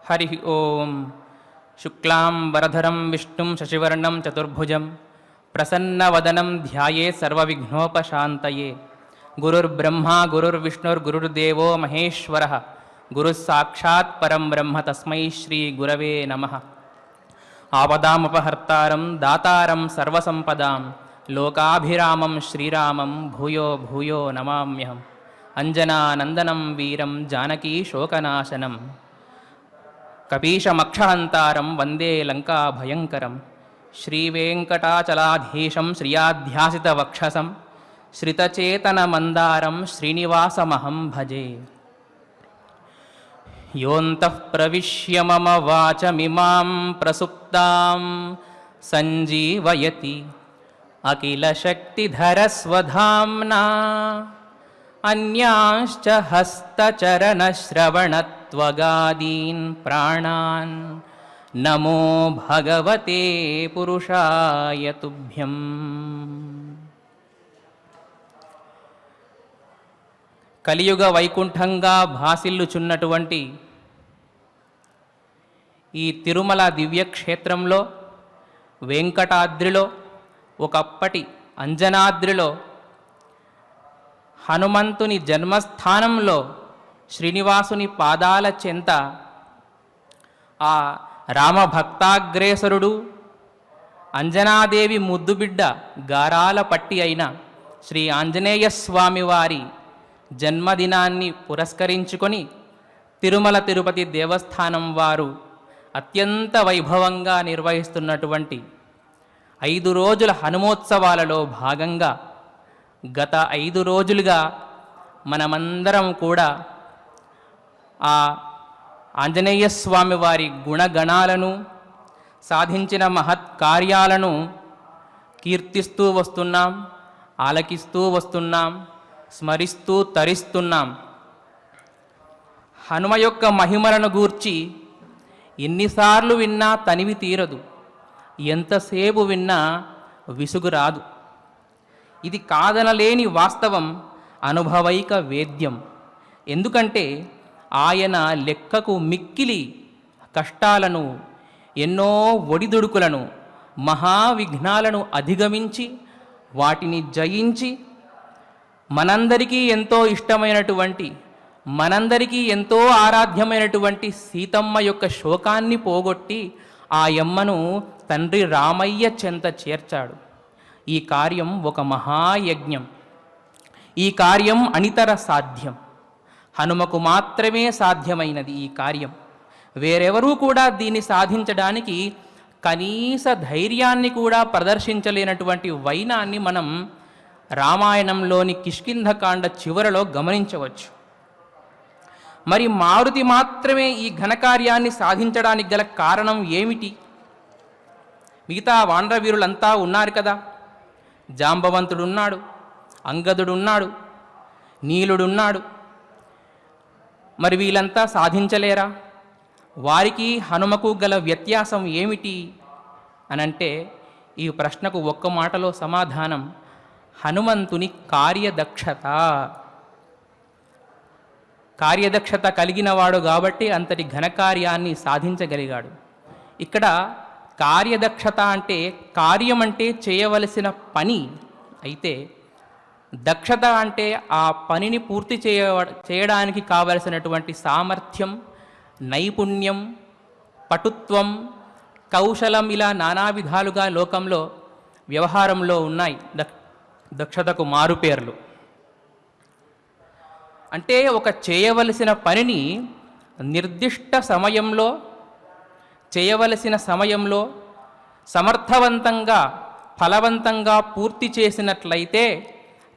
हरि ओं शुक्लां वरधरं विष्णुं शशिवर्णं चतुर्भुजं प्रसन्नवदनं ध्यायेत् सर्वविघ्नोपशान्तये। गुरुर्ब्रह्मा गुरुर्विष्णुर्गुरुर्देवो महेश्वरः गुरुस्साक्षात् परं ब्रह्म तस्मै श्रीगुरवे नमः। आपदामपहर्तारं दातारं सर्वसम्पदां लोकाभिरामं श्रीरामं भूयो भूयो नमाम्यहम्। अंजनानन्दनं वीरं जानकीशोकनाशनं कपीशमक्षहन्तारं वन्दे लङ्काभयङ्करं। श्रीवेङ्कटाचलाधीशं श्रियाध्यासितवक्षसं श्रितचेतनमन्दारं श्रीनिवासमहं भजे। योऽन्तः प्रविश्य मम वाचमिमां प्रसुप्तां सञ्जीवयति अखिलशक्तिधरस्वधाम्ना अन्यांश्च हस्तचरणश्रवणत्वगादीन् प्राणान् नमो भगवते पुरुषाय तुभ्यम्। కలియుగ వైకుంఠంగా భాసిల్లుచున్నటువంటి ఈ తిరుమల దివ్యక్షేత్రంలో వెంకటాద్రిలో ఒకప్పటి అంజనాద్రిలో హనుమంతుని జన్మస్థానంలో శ్రీనివాసుని పాదాల చెంత ఆ రామభక్తాగ్రేసరుడు అంజనాదేవి ముద్దుబిడ్డ గారాల పట్టి అయిన శ్రీ ఆంజనేయ స్వామి వారి జన్మదినాన్ని పురస్కరించుకొని తిరుమల తిరుపతి దేవస్థానం వారు అత్యంత వైభవంగా నిర్వహిస్తున్నటువంటి 5 రోజుల హనుమోత్సవాలలో భాగంగా గత 5 రోజులుగా మనమందరం కూడా ఆ ఆంజనేయ స్వామి వారి గుణగణాలను సాధించిన మహత్ కార్యాలను కీర్తిస్తూ వస్తున్నాం, ఆలకిస్తూ వస్తున్నాం, స్మరిస్తూ తరిస్తున్నాం. హనుమ యొక్క మహిమలను గూర్చి ఎన్నిసార్లు విన్నా తనివి తీరదు, ఎంతసేపు విన్నా విసుగు రాదు. ఇది కాదనలేని వాస్తవం, అనుభవైక వేద్యం. ఎందుకంటే ఆయన లెక్కకు మిక్కిలి కష్టాలను, ఎన్నో ఒడిదుడుకులను, మహావిఘ్నాలను అధిగమించి వాటిని జయించి మనందరికీ ఎంతో ఇష్టమైనటువంటి, మనందరికీ ఎంతో ఆరాధ్యమైనటువంటి సీతమ్మ యొక్క శోకాన్ని పోగొట్టి ఆ యమ్మను తండ్రి రామయ్య చెంత చేర్చాడు. ఈ కార్యం ఒక మహాయజ్ఞం. ఈ కార్యం అనితర సాధ్యం. హనుమకు మాత్రమే సాధ్యమైనది ఈ కార్యం. వేరెవరూ కూడా దీన్ని సాధించడానికి కనీస ధైర్యాన్ని కూడా ప్రదర్శించలేనటువంటి వైనాన్ని మనం రామాయణంలోని కిష్కింధకాండ చివరలో గమనించవచ్చు. మరి మారుతి మాత్రమే ఈ ఘనకార్యాన్ని సాధించడానికి గల కారణం ఏమిటి? మిగతా వానరవీరులంతా ఉన్నారు కదా, జాంబవంతుడున్నాడు, అంగదుడున్నాడు, నీలుడున్నాడు. మరి వీళ్ళంతా సాధించలేరా? వారికి హనుమకు గల వ్యత్యాసం ఏమిటి అనంటే ఈ ప్రశ్నకు ఒక్క మాటలో సమాధానం హనుమంతుని కార్యదక్షత. కార్యదక్షత కలిగినవాడు కాబట్టి అంతటి ఘనకార్యాన్ని సాధించగలిగాడు. ఇక్కడ కార్యదక్షత అంటే కార్యం అంటే చేయవలసిన పని అయితే, దక్షత అంటే ఆ పనిని పూర్తి చేయడానికి కావలసినటువంటి సామర్థ్యం, నైపుణ్యం, పటుత్వం, కౌశలం, ఇలా నానా విధాలుగా లోకంలో వ్యవహారంలో ఉన్నాయి దక్షతకు మారుపేర్లు. అంటే ఒక చేయవలసిన పనిని నిర్దిష్ట సమయంలో, చేయవలసిన సమయంలో సమర్థవంతంగా, ఫలవంతంగా పూర్తి చేసినట్లయితే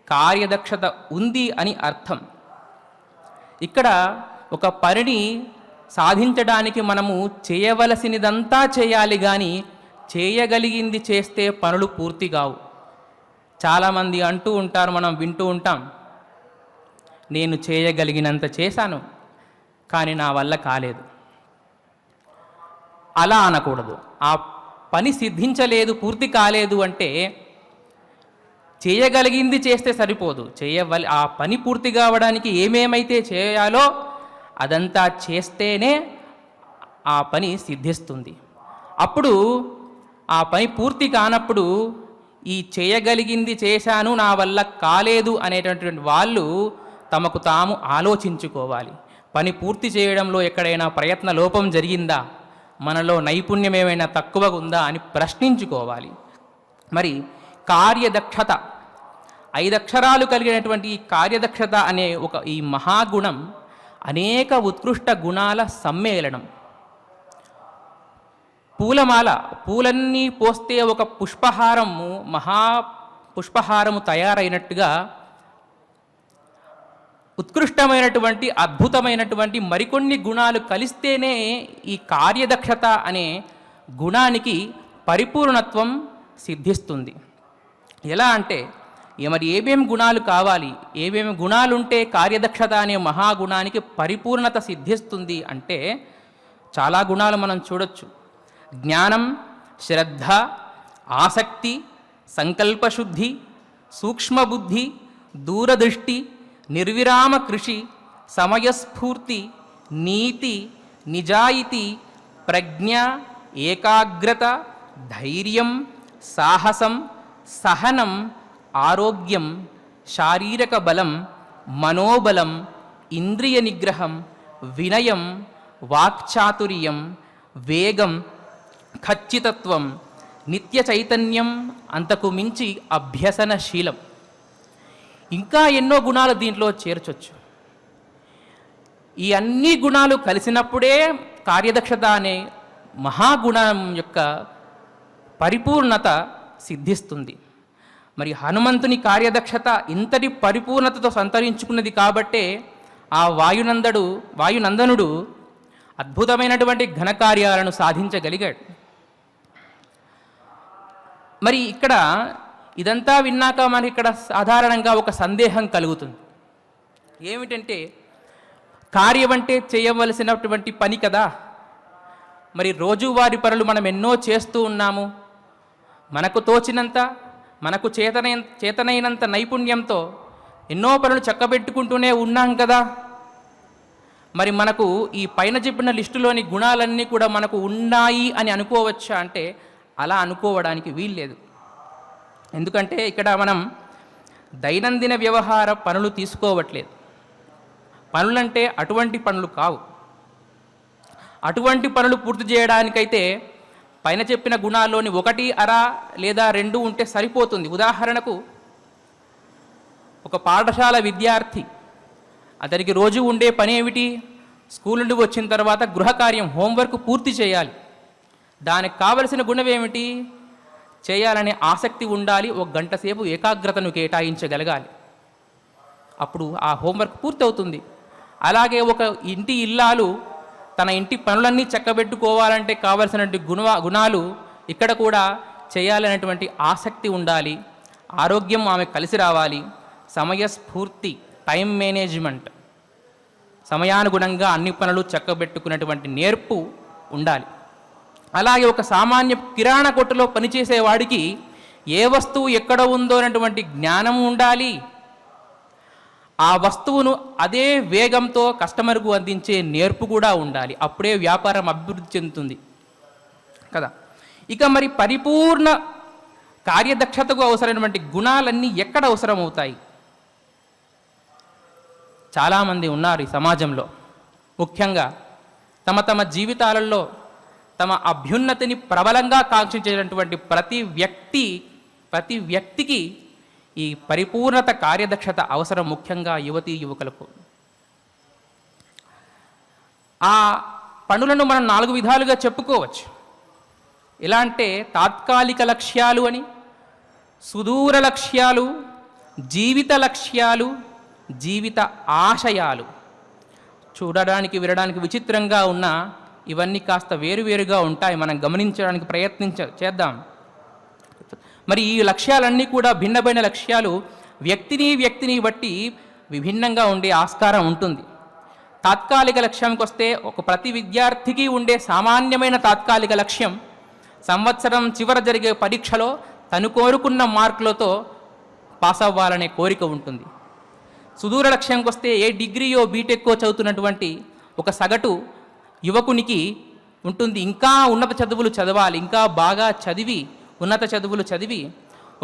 కార్యదక్షత ఉంది అని అర్థం. ఇక్కడ ఒక పనిని సాధించడానికి మనము చేయవలసినదంతా చేయాలి, కానీ చేయగలిగింది చేస్తే పనులు పూర్తి కావు. చాలామంది అంటూ ఉంటారు, మనం వింటూ ఉంటాం, నేను చేయగలిగినంత చేశాను కానీ నా వల్ల కాలేదు. అలా అనకూడదు. ఆ పని సిద్ధించలేదు, పూర్తి కాలేదు అంటే చేయగలిగింది చేస్తే సరిపోదు. ఆ పని పూర్తి కావడానికి ఏమేమైతే చేయాలో అదంతా చేస్తేనే ఆ పని సిద్ధిస్తుంది. అప్పుడు ఆ పని పూర్తి కానప్పుడు ఈ చేయగలిగింది చేశాను, నా వల్ల కాలేదు అనేటటువంటి వాళ్ళు తమకు తాము ఆలోచించుకోవాలి. పని పూర్తి చేయడంలో ఎక్కడైనా ప్రయత్న లోపం జరిగిందా, మనలో నైపుణ్యం ఏమైనా తక్కువగా ఉందా అని ప్రశ్నించుకోవాలి. మరి కార్యదక్షత, 5 అక్షరాలు కలిగినటువంటి ఈ కార్యదక్షత అనే ఈ మహాగుణం అనేక ఉత్కృష్ట గుణాల సమ్మేళనం. పూలమాల, పూలన్నీ పోస్తే ఒక పుష్పహారము, పుష్పహారము తయారైనట్టుగా ఉత్కృష్టమైనటువంటి అద్భుతమైనటువంటి మరికొన్ని గుణాలు కలిస్తేనే ఈ కార్యదక్షత అనే గుణానికి పరిపూర్ణత్వం సిద్ధిస్తుంది. ఎలా అంటే మరి ఏమేమి గుణాలు కావాలి, ఏమేమి గుణాలుంటే కార్యదక్షత అనే మహాగుణానికి పరిపూర్ణత సిద్ధిస్తుంది అంటే చాలా గుణాలు మనం చూడొచ్చు. జ్ఞానం, శ్రద్ధ, ఆసక్తి, సంకల్పశుద్ధి, సూక్ష్మబుద్ధి, దూరదృష్టి, నిర్విరామ కృషి, సమయస్ఫూర్తి, నీతి, నిజాయితీ, ప్రజ్ఞ, ఏకాగ్రత, ధైర్యం, సాహసం, సహనం, ఆరోగ్యం, శారీరక బలం, మనోబలం, ఇంద్రియ నిగ్రహం, వినయం, వాక్చాతుర్యం, వేగం, ఖచ్చితత్వం, నిత్య చైతన్యం, అంతకు మించి అభ్యసనశీలం. ఇంకా ఎన్నో గుణాలు దీంట్లో చేర్చొచ్చు. ఈ అన్ని గుణాలు కలిసినప్పుడే కార్యదక్షత అనే మహాగుణం యొక్క పరిపూర్ణత సిద్ధిస్తుంది. మరి హనుమంతుని కార్యదక్షత ఇంతటి పరిపూర్ణతతో సంతరించుకున్నది కాబట్టే ఆ వాయునందనుడు అద్భుతమైనటువంటి ఘనకార్యాలను సాధించగలిగాడు. మరి ఇక్కడ ఇదంతా విన్నాక మనకి ఇక్కడ సాధారణంగా ఒక సందేహం కలుగుతుంది. ఏమిటంటే, కార్యం అంటే చేయవలసినటువంటి పని కదా, మరి రోజువారి పనులు మనం ఎన్నో చేస్తూ ఉన్నాము, మనకు తోచినంత, మనకు చేతనైనంత నైపుణ్యంతో ఎన్నో పనులు చక్కబెట్టుకుంటూనే ఉన్నాం కదా, మరి మనకు ఈ పైన చెప్పిన లిస్టులోని గుణాలన్నీ కూడా మనకు ఉన్నాయి అని అనుకోవచ్చా అంటే అలా అనుకోవడానికి వీల్లేదు. ఎందుకంటే ఇక్కడ మనం దైనందిన వ్యవహార పనులు తీసుకోవట్లేదు. పనులంటే అటువంటి పనులు కావు. అటువంటి పనులు పూర్తి చేయడానికైతే పైన చెప్పిన గుణాల్లోని 1 అర లేదా 2 ఉంటే సరిపోతుంది. ఉదాహరణకు ఒక పాఠశాల విద్యార్థి, అతనికి రోజు ఉండే పని ఏమిటి? స్కూల్ నుండి వచ్చిన తర్వాత గృహకార్యం, హోంవర్క్ పూర్తి చేయాలి. దానికి కావలసిన గుణం ఏమిటి? చేయాలనే ఆసక్తి ఉండాలి, 1 గంట సేపు ఏకాగ్రతను కేటాయించగలగాలి. అప్పుడు ఆ హోంవర్క్ పూర్తి అవుతుంది. అలాగే ఒక ఇంటి ఇల్లాలు తన ఇంటి పనులన్నీ చక్కబెట్టుకోవాలంటే కావలసినటువంటి గుణాలు ఇక్కడ కూడా చేయాలనేటువంటి ఆసక్తి ఉండాలి, ఆరోగ్యం ఆమె కలిసి రావాలి, సమయస్ఫూర్తి, టైం మేనేజ్మెంట్, సమయానుగుణంగా అన్ని పనులు చక్కబెట్టుకునేటువంటి నేర్పు ఉండాలి. అలాగే ఒక సామాన్య కిరాణా కొట్టులో పనిచేసేవాడికి ఏ వస్తువు ఎక్కడ ఉందో అనేటువంటి జ్ఞానం ఉండాలి. ఆ వస్తువును అదే వేగంతో కస్టమర్కు అందించే నేర్పు కూడా ఉండాలి. అప్పుడే వ్యాపారం అభివృద్ధి చెందుతుంది కదా. ఇక మరి పరిపూర్ణ కార్యదక్షతకు అవసరమైనటువంటి గుణాలన్నీ ఎక్కడ అవసరమవుతాయి? చాలామంది ఉన్నారు ఈ సమాజంలో, ముఖ్యంగా తమ జీవితాలలో తమ అభ్యున్నతిని ప్రబలంగా కాంక్షించేటటువంటి ప్రతి వ్యక్తికి ఈ పరిపూర్ణత కార్యదక్షత అవసరం, ముఖ్యంగా యువతీ యువకులకు. ఆ పనులను మనం 4 విధాలుగా చెప్పుకోవచ్చు. ఎలా అంటే తాత్కాలిక లక్ష్యాలు అని, సుదూర లక్ష్యాలు, జీవిత లక్ష్యాలు, జీవిత ఆశయాలు. చూడడానికి వినడానికి విచిత్రంగా ఉన్న ఇవన్నీ కాస్త వేరువేరుగా ఉంటాయి, మనం గమనించడానికి చేద్దాం. మరి ఈ లక్ష్యాలన్నీ కూడా భిన్నమైన లక్ష్యాలు, వ్యక్తిని బట్టి విభిన్నంగా ఉండే ఆస్కారం ఉంటుంది. తాత్కాలిక లక్ష్యంకి వస్తే ప్రతి విద్యార్థికి ఉండే సామాన్యమైన తాత్కాలిక లక్ష్యం సంవత్సరం చివర జరిగే పరీక్షలో తను కోరుకున్న మార్కులతో పాస్ అవ్వాలనే కోరిక ఉంటుంది. సుదూర లక్ష్యంకి వస్తే ఏ డిగ్రీయో బీటెక్కో చదువుతున్నటువంటి ఒక సగటు యువకునికి ఉంటుంది. ఇంకా ఉన్నత చదువులు చదవాలి, ఇంకా బాగా చదివి ఉన్నత చదువులు చదివి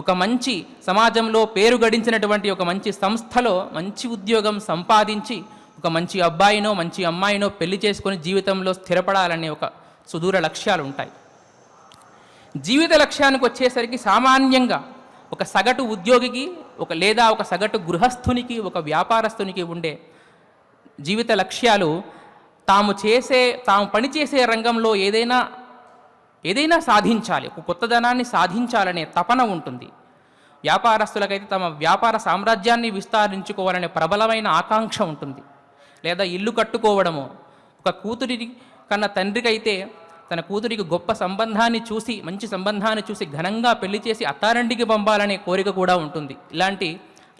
ఒక మంచి సమాజంలో పేరు గడించినటువంటి ఒక మంచి సంస్థలో మంచి ఉద్యోగం సంపాదించి ఒక మంచి అబ్బాయినో మంచి అమ్మాయినో పెళ్లి చేసుకొని జీవితంలో స్థిరపడాలనే ఒక సుదూర లక్ష్యాలు ఉంటాయి. జీవిత లక్ష్యానికి వచ్చేసరికి సామాన్యంగా ఒక సగటు ఉద్యోగికి లేదా ఒక సగటు గృహస్థునికి, ఒక వ్యాపారస్తునికి ఉండే జీవిత లక్ష్యాలు తాము పనిచేసే రంగంలో ఏదైనా సాధించాలి, ఒక కొత్తదనాన్ని సాధించాలనే తపన ఉంటుంది. వ్యాపారస్తులకైతే తమ వ్యాపార సామ్రాజ్యాన్ని విస్తరించుకోవాలనే ప్రబలమైన ఆకాంక్ష ఉంటుంది. లేదా ఇల్లు కట్టుకోవడము, ఒక కూతురి కన్నా తండ్రికైతే తన కూతురికి గొప్ప సంబంధాన్ని చూసి, మంచి సంబంధాన్ని చూసి ఘనంగా పెళ్లి చేసి అత్తారింటికి పంపాలనే కోరిక కూడా ఉంటుంది. ఇలాంటి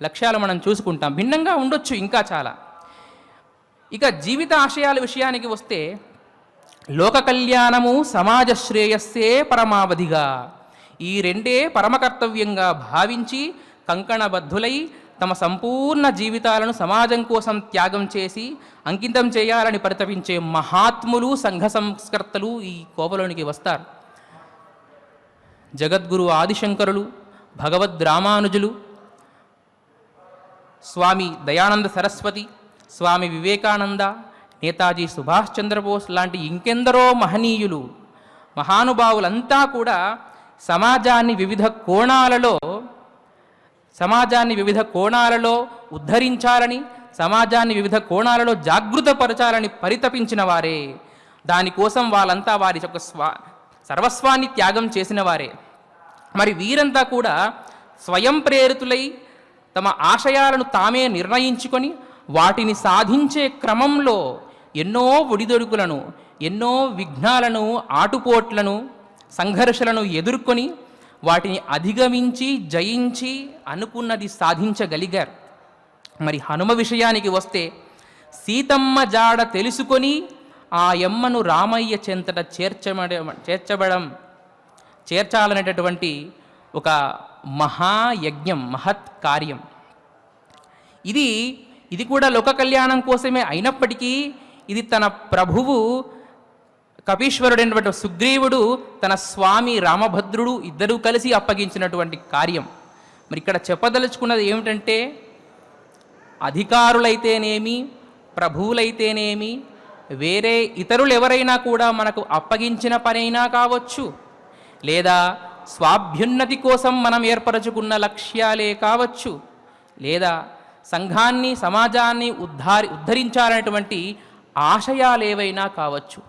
లక్ష్యాలు మనం చూసుకుంటాం. భిన్నంగా ఉండొచ్చు ఇంకా చాలా. ఇక జీవిత ఆశయాల విషయానికి వస్తే లోక కళ్యాణము, సమాజ శ్రేయస్సే పరమావధిగా, ఈ రెండే పరమకర్తవ్యంగా భావించి కంకణబద్ధులై తమ సంపూర్ణ జీవితాలను సమాజం కోసం త్యాగం చేసి అంకితం చేయాలని పరితపించే మహాత్ములు, సంఘ సంస్కర్తలు ఈ కోవలోనికి వస్తారు. జగద్గురు ఆదిశంకరులు, భగవద్ రామానుజులు, స్వామి దయానంద సరస్వతి, స్వామి వివేకానంద, నేతాజీ సుభాష్ చంద్రబోస్ లాంటి ఇంకెందరో మహనీయులు, మహానుభావులంతా కూడా సమాజాన్ని వివిధ కోణాలలో ఉద్ధరించాలని, సమాజాన్ని వివిధ కోణాలలో జాగృతపరచాలని పరితపించిన వారే. దానికోసం వాళ్ళంతా వారి యొక్క సర్వస్వాన్ని త్యాగం చేసిన వారే. మరి వీరంతా కూడా స్వయం ప్రేరితులై తమ ఆశయాలను తామే నిర్ణయించుకొని వాటిని సాధించే క్రమంలో ఎన్నో ఒడిదొడుకులను, ఎన్నో విఘ్నాలను, ఆటుపోట్లను, సంఘర్షణలను ఎదుర్కొని వాటిని అధిగమించి జయించి అనుకున్నది సాధించగలిగారు. మరి హనుమ విషయానికి వస్తే సీతమ్మ జాడ తెలుసుకొని ఆ యమ్మను రామయ్య చెంతట చేర్చాలనేటటువంటి ఒక మహాయజ్ఞం, మహత్ కార్యం. ఇది కూడా లోక కళ్యాణం కోసమే అయినప్పటికీ ఇది తన ప్రభువు కపీశ్వరుడైనటువంటి సుగ్రీవుడు తన స్వామి రామభద్రుడు ఇద్దరూ కలిసి అప్పగించినటువంటి కార్యం. మరి ఇక్కడ చెప్పదలుచుకున్నది ఏమిటంటే, అధికారులైతేనేమి, ప్రభువులైతేనేమి, వేరే ఇతరులు ఎవరైనా కూడా మనకు అప్పగించిన పనైనా కావచ్చు, లేదా స్వాభ్యున్నతి కోసం మనం ఏర్పరచుకున్న లక్ష్యాలే కావచ్చు, లేదా సంఘాన్ని, సమాజాన్ని ఉద్ధరించాలనేటువంటి ఆశయాలేవైనా కావచ్చు,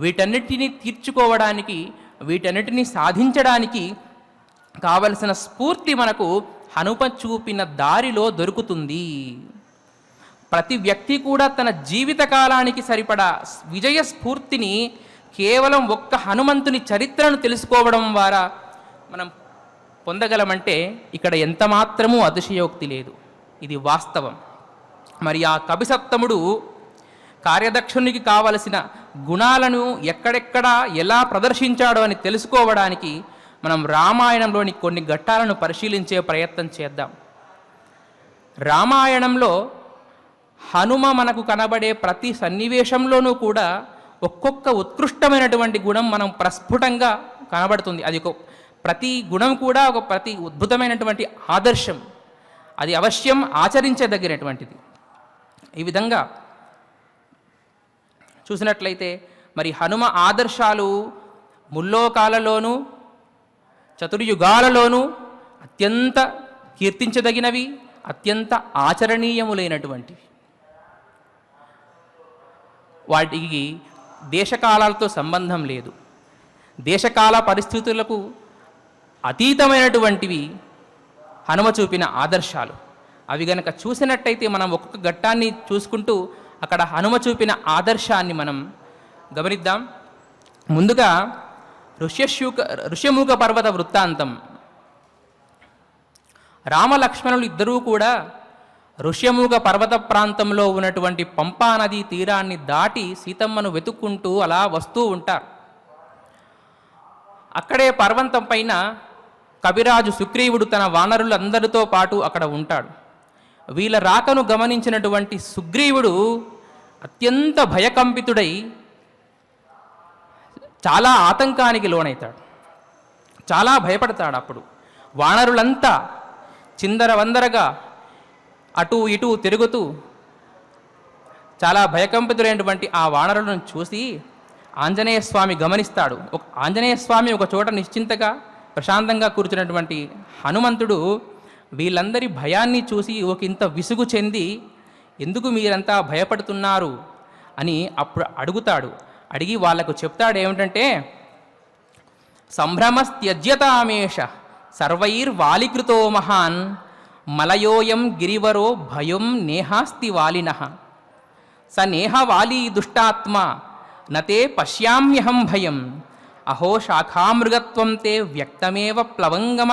వీటన్నిటినీ తీర్చుకోవడానికి, వీటన్నిటినీ సాధించడానికి కావలసిన స్ఫూర్తి మనకు హనుమ చూపిన దారిలో దొరుకుతుంది. ప్రతి వ్యక్తి కూడా తన జీవితకాలానికి సరిపడా విజయ స్ఫూర్తిని కేవలం ఒక్క హనుమంతుని చరిత్రను తెలుసుకోవడం ద్వారా మనం పొందగలమంటే ఇక్కడ ఎంత మాత్రమూ అతిశయోక్తి లేదు. ఇది వాస్తవం. మరి ఆ కపిసప్తముడు కార్యదక్షునికి కావలసిన గుణాలను ఎక్కడెక్కడ ఎలా ప్రదర్శించాడో అని తెలుసుకోవడానికి మనం రామాయణంలోని కొన్ని ఘట్టాలను పరిశీలించే ప్రయత్నం చేద్దాం. రామాయణంలో హనుమ మనకు కనబడే ప్రతి సన్నివేశంలోనూ కూడా ఒక్కొక్క ఉత్కృష్టమైనటువంటి గుణం మనం ప్రస్ఫుటంగా కనబడుతుంది. అది ప్రతి గుణం కూడా ప్రతి అద్భుతమైనటువంటి ఆదర్శం, అది అవశ్యం ఆచరించదగినటువంటిది. ఈ విధంగా చూసినట్లయితే మరి హనుమ ఆదర్శాలు ముల్లోకాలలోనూ చతుర్యుగాలలోనూ అత్యంత కీర్తించదగినవి, అత్యంత ఆచరణీయములైనటువంటివి. వాటికి దేశకాలాలతో సంబంధం లేదు. దేశకాల పరిస్థితులకు అతీతమైనటువంటివి హనుమ చూపిన ఆదర్శాలు. అవి గనక చూసినట్టయితే మనం ఒక్కొక్క ఘట్టాన్ని చూసుకుంటూ అక్కడ హనుమ చూపిన ఆదర్శాన్ని మనం గమనిద్దాం. ముందుగా ఋష్యమూక పర్వత వృత్తాంతం. రామలక్ష్మణులు ఇద్దరూ కూడా ఋష్యమూక పర్వత ప్రాంతంలో ఉన్నటువంటి పంపా నదీ తీరాన్ని దాటి సీతమ్మను వెతుక్కుంటూ అలా వస్తూ ఉంటారు. అక్కడే పర్వతం పైన కవిరాజు సుగ్రీవుడు తన వానరులందరితో పాటు అక్కడ ఉంటాడు. వీళ్ళ రాకను గమనించినటువంటి సుగ్రీవుడు అత్యంత భయకంపితుడై చాలా ఆతంకానికి లోనవుతాడు, చాలా భయపడతాడు. అప్పుడు వానరులంతా చిందరవందరగా అటు ఇటు తిరుగుతూ చాలా భయకంపితులైనటువంటి ఆ వానరులను చూసి ఆంజనేయ స్వామి గమనిస్తాడు. ఆంజనేయ స్వామి ఒక చోట నిశ్చింతగా ప్రశాంతంగా కూర్చున్నటువంటి హనుమంతుడు వీళ్ళందరి భయాన్ని చూసి ఒకంత విసుగు చెంది ఎందుకు మీరంతా భయపడుతున్నారు అని అప్పుడు అడుగుతాడు. అడిగి వాళ్లకు చెప్తాడు ఏమిటంటే, సంభ్రమస్త్యజ్యతామేష సర్వైర్వాలికృతో మహాన్ మలయోయం గిరివరో భయం నేహాస్తి వాలినః స నేహవాలి దుష్టాత్మ నతే పశ్యామ్యహం భయం అహో శాఖామృగత్వం తే వ్యక్తమేవ ప్లవంగమ.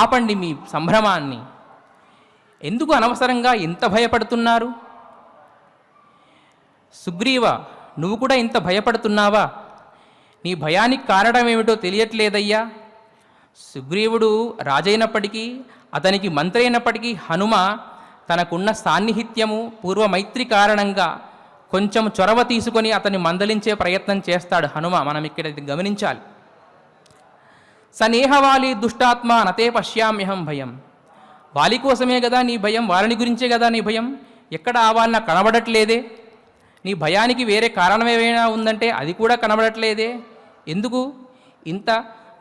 ఆపండి మీ సంభ్రమాన్ని, ఎందుకు అనవసరంగా ఇంత భయపడుతున్నారు? సుగ్రీవ, నువ్వు కూడా ఇంత భయపడుతున్నావా? నీ భయానికి కారణం ఏమిటో తెలియట్లేదయ్యా. సుగ్రీవుడు రాజైనప్పటికీ అతనికి మంత్రి అయినప్పటికీ హనుమ తనకున్న సాన్నిహిత్యము పూర్వమైత్రి కారణంగా కొంచెం చొరవ తీసుకొని అతన్ని మందలించే ప్రయత్నం చేస్తాడు హనుమ. మనం ఇక్కడ గమనించాలి. సనేహవాలి దుష్టాత్మ నతే పశ్యామ్యహం భయం. వాలి కోసమే కదా నీ భయం, వారిని గురించే కదా నీ భయం. ఎక్కడ ఆ వాళ్ళ కనబడట్లేదే? నీ భయానికి వేరే కారణం ఏమైనా ఉందంటే అది కూడా కనబడట్లేదే. ఎందుకు ఇంత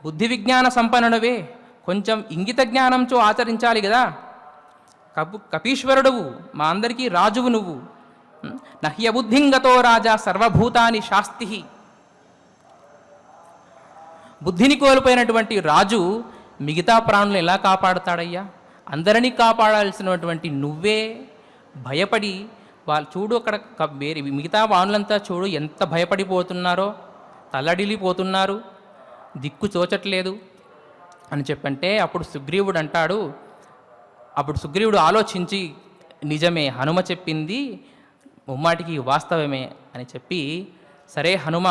బుద్ధి విజ్ఞాన సంపన్నుడవే, కొంచెం ఇంగిత జ్ఞానంతో ఆచరించాలి కదా. కపీశ్వరుడువు, మా అందరికీ రాజువు నువ్వు. నహ్యబుద్ధింగతో రాజా సర్వభూతాని శాస్తి. బుద్ధిని కోల్పోయినటువంటి రాజు మిగతా ప్రాణులను ఎలా కాపాడుతాడయ్యా? అందరినీ కాపాడాల్సినటువంటి నువ్వే భయపడి వాళ్ళు చూడు, అక్కడ వేరే మిగతా వానులంతా చూడు ఎంత భయపడిపోతున్నారో, తల్లడిల్లిపోతున్నారు, దిక్కు చోచట్లేదు అని చెప్పంటే అప్పుడు సుగ్రీవుడు అంటాడు. అప్పుడు సుగ్రీవుడు ఆలోచించి, నిజమే, హనుమ చెప్పింది ముమ్మాటికి వాస్తవమే అని చెప్పి, సరే హనుమ,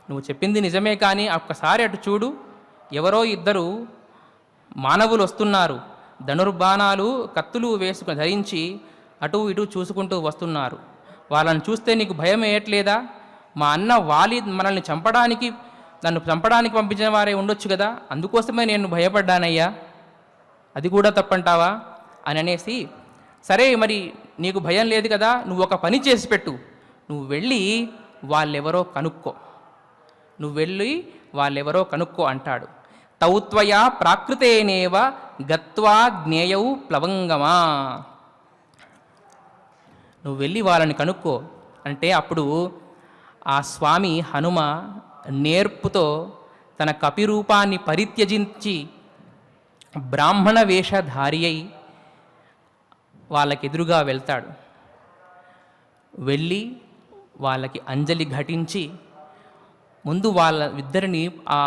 నువ్వు చెప్పింది నిజమే, కానీ ఒక్కసారి అటు చూడు, ఎవరో ఇద్దరు మానవులు వస్తున్నారు, ధనుర్బాణాలు కత్తులు వేసుకుని ధరించి అటు ఇటు చూసుకుంటూ వస్తున్నారు. వాళ్ళని చూస్తే నీకు భయం వేయట్లేదా? మా అన్న వాలి మనల్ని చంపడానికి, నన్ను చంపడానికి పంపించిన వారే ఉండొచ్చు కదా, అందుకోసమే నేను భయపడ్డానయ్యా, అది కూడా తప్పంటావా అని అనేసి, సరే మరి నీకు భయం లేదు కదా, నువ్వు ఒక పని చేసి పెట్టు, నువ్వు వెళ్ళి వాళ్ళెవరో కనుక్కో అంటాడు. తౌత్వయా ప్రాకృతేనేవ గత్వా జ్ఞేయౌ ప్లవంగమా. నువ్వు వెళ్ళి వాళ్ళని కనుక్కో అంటే అప్పుడు ఆ స్వామి హనుమ నేర్పుతో తన కపిరూపాన్ని పరిత్యజించి బ్రాహ్మణ వేషధారి అయి వాళ్ళకెదురుగా వెళ్తాడు. వెళ్ళి వాళ్ళకి అంజలి ఘటించి ముందు వాళ్ళ ఇద్దరిని, ఆ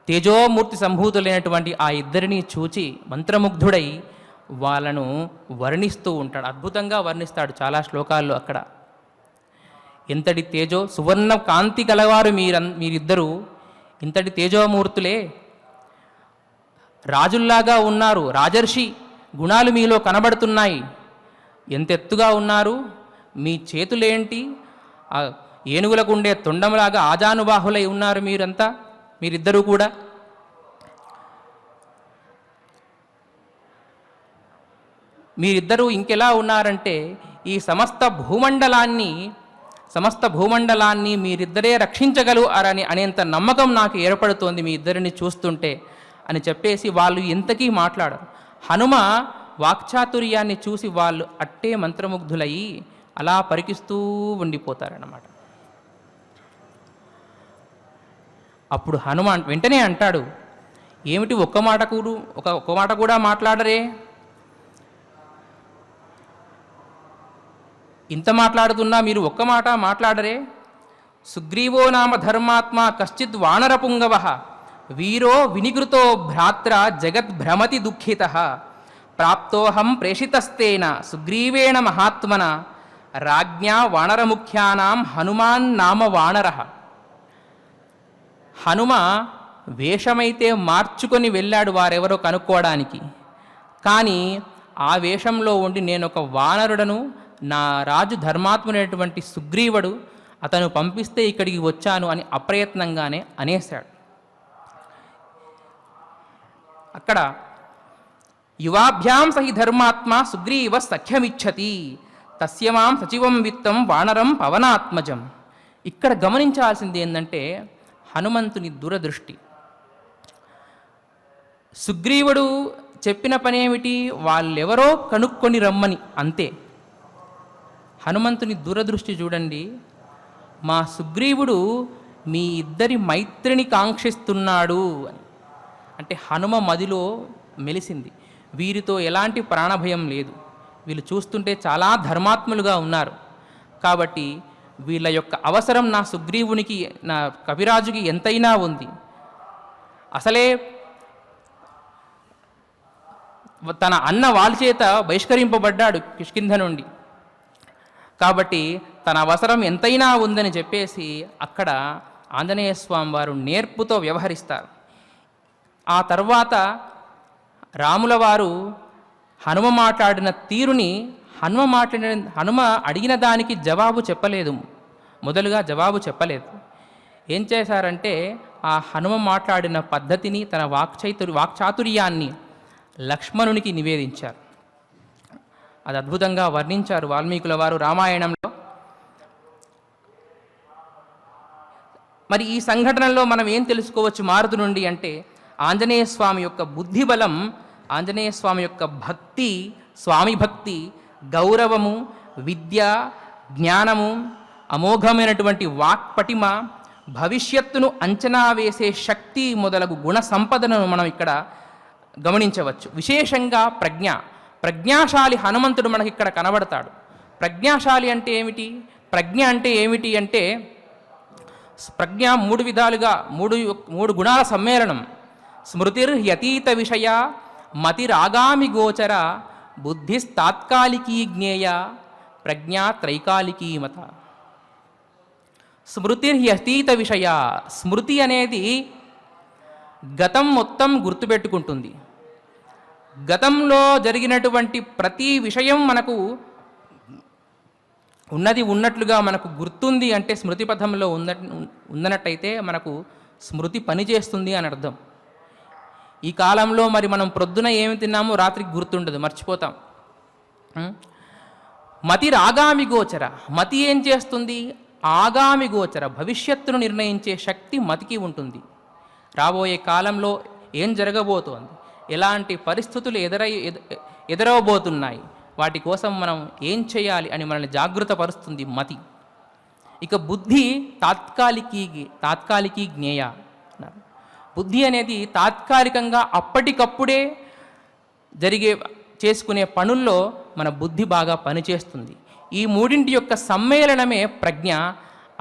తేజోమూర్తి సంభూతులైనటువంటి ఆ ఇద్దరిని చూచి మంత్రముగ్ధుడై వాళ్ళను వర్ణిస్తూ ఉంటాడు. అద్భుతంగా వర్ణిస్తాడు చాలా శ్లోకాల్లో. అక్కడ ఎంతటి తేజో, సువర్ణ కాంతి గలవారు మీరిద్దరూ, ఇంతటి తేజోమూర్తులే, రాజుల్లాగా ఉన్నారు, రాజర్షి గుణాలు మీలో కనబడుతున్నాయి, ఎంత ఎత్తుగా ఉన్నారు, మీ చేతులేంటి ఏనుగులకు ఉండే తొండంలాగా ఆజానుబాహులై ఉన్నారు మీరిద్దరూ కూడా. మీరిద్దరూ ఇంకెలా ఉన్నారంటే ఈ సమస్త భూమండలాన్ని మీరిద్దరే రక్షించగలరని అనేంత నమ్మకం నాకు ఏర్పడుతోంది మీ ఇద్దరిని చూస్తుంటే అని చెప్పేసి వాళ్ళు ఎంతకీ మాట్లాడరు. హనుమ వాక్చాతుర్యాన్ని చూసి వాళ్ళు అట్టే మంత్రముగ్ధులయ్యి అలా పరికిస్తూ ఉండిపోతారన్నమాట. అప్పుడు హనుమ వెంటనే అంటాడు, ఏమిటి ఒక్క మాట కూడా మాట్లాడరే, ఇంత మాట్లాడుతున్నా మీరు ఒక్క మాట మాట్లాడరే. సుగ్రీవో నామ ధర్మాత్మ కశ్చిత్ వానరపుంగవ వీరో వినికృతో భ్రాత్ర జగద్భ్రమతి దుఃఖిత ప్రాప్తోహం ప్రేషితస్తేన సుగ్రీవేణ మహాత్మన రాజ్ఞా వానరముఖ్యానాం హనుమాన్ నామ వానర. హనుమ వేషమైతే మార్చుకొని వెళ్ళాడు వారెవరో కనుక్కోవడానికి, కానీ ఆ వేషంలో ఉండి నేను ఒక వానరుడను, నా రాజు ధర్మాత్ముడైనటువంటి సుగ్రీవుడు అతను పంపిస్తే ఇక్కడికి వచ్చాను అని అప్రయత్నంగానే అనేశాడు. అక్కడ యువాభ్యాం సహి ధర్మాత్మ సుగ్రీవ సఖ్యమిచ్చతి తస్యమాం సచివం విత్తం వానరం పవనాత్మజం. ఇక్కడ గమనించాల్సింది ఏంటంటే హనుమంతుని దూరదృష్టి. సుగ్రీవుడు చెప్పిన పనేమిటి? వాళ్ళెవరో కనుక్కొని రమ్మని, అంతే. హనుమంతుని దూరదృష్టి చూడండి. మా సుగ్రీవుడు మీ ఇద్దరి మైత్రిని కాంక్షిస్తున్నాడు అని. అంటే హనుమ మదిలో మెలిసింది, వీరితో ఎలాంటి ప్రాణభయం లేదు, వీళ్ళు చూస్తుంటే చాలా ధర్మాత్ములుగా ఉన్నారు, కాబట్టి వీళ్ళ యొక్క అవసరం నా సుగ్రీవునికి, నా కవిరాజుకి ఎంతైనా ఉంది. అసలే తన అన్న వాళ్ళ చేత బహిష్కరింపబడ్డాడు కిష్కింధ నుండి, కాబట్టి తన అవసరం ఎంతైనా ఉందని చెప్పేసి అక్కడ ఆంజనేయ స్వామి వారు నేర్పుతో వ్యవహరిస్తారు. ఆ తర్వాత రాముల వారు హనుమ మాట్లాడిన తీరుని, హనుమ అడిగిన దానికి జవాబు చెప్పలేదు, మొదలుగా జవాబు చెప్పలేదు. ఏం చేశారంటే ఆ హనుమ మాట్లాడిన పద్ధతిని, తన వాక్చాతుర్యాన్ని లక్ష్మణునికి నివేదించారు. అది అద్భుతంగా వర్ణించారు వాల్మీకుల వారు రామాయణంలో. మరి ఈ సంఘటనలో మనం ఏం తెలుసుకోవచ్చు మారుతి నుండి అంటే, ఆంజనేయ స్వామి యొక్క బుద్ధి బలం, ఆంజనేయ స్వామి యొక్క భక్తి, స్వామి భక్తి, గౌరవము, విద్య, జ్ఞానము, అమోఘమైనటువంటి వాక్పటిమ, భవిష్యత్తును అంచనా వేసే శక్తి మొదలగు గుణ సంపదను మనం ఇక్కడ గమనించవచ్చు. విశేషంగా ప్రజ్ఞాశాలి హనుమంతుడు మనకి ఇక్కడ కనబడతాడు. ప్రజ్ఞాశాలి అంటే ఏమిటి? ప్రజ్ఞ అంటే ఏమిటి అంటే, ప్రజ్ఞ మూడు విధాలుగా, మూడు గుణాల సమ్మేళనం. స్మృతిర్యతీత విషయ, మతిరాగామి గోచర, బుద్ధిస్తాత్కాలికీ జ్ఞేయ, ప్రజ్ఞా త్రైకాలికీ మత. స్మృతిర్యతీత విషయ, స్మృతి అనేది గతం మొత్తం గుర్తుపెట్టుకుంటుంది. గతంలో జరిగినటువంటి ప్రతి విషయం మనకు ఉన్నది ఉన్నట్లుగా మనకు గుర్తుంది అంటే, స్మృతి పథంలో ఉందన్నట్టయితే మనకు స్మృతి పనిచేస్తుంది అని అర్థం. ఈ కాలంలో మరి మనం ప్రొద్దున ఏమి తిన్నామో రాత్రికి గుర్తుండదు, మర్చిపోతాం. మతి ఆగామి గోచర, మతి ఏం చేస్తుంది? ఆగామి గోచర, భవిష్యత్తును నిర్ణయించే శక్తి మతికి ఉంటుంది. రాబోయే కాలంలో ఏం జరగబోతోంది, ఎలాంటి పరిస్థితులు ఎదురవబోతున్నాయి, వాటి కోసం మనం ఏం చేయాలి అని మనల్ని జాగృతపరుస్తుంది మతి. ఇక బుద్ధి తాత్కాలికీ జ్ఞేయ అన్నారు. బుద్ధి అనేది తాత్కాలికంగా అప్పటికప్పుడే చేసుకునే పనుల్లో మన బుద్ధి బాగా పనిచేస్తుంది. ఈ మూడింటి యొక్క సమ్మేళనమే ప్రజ్ఞ.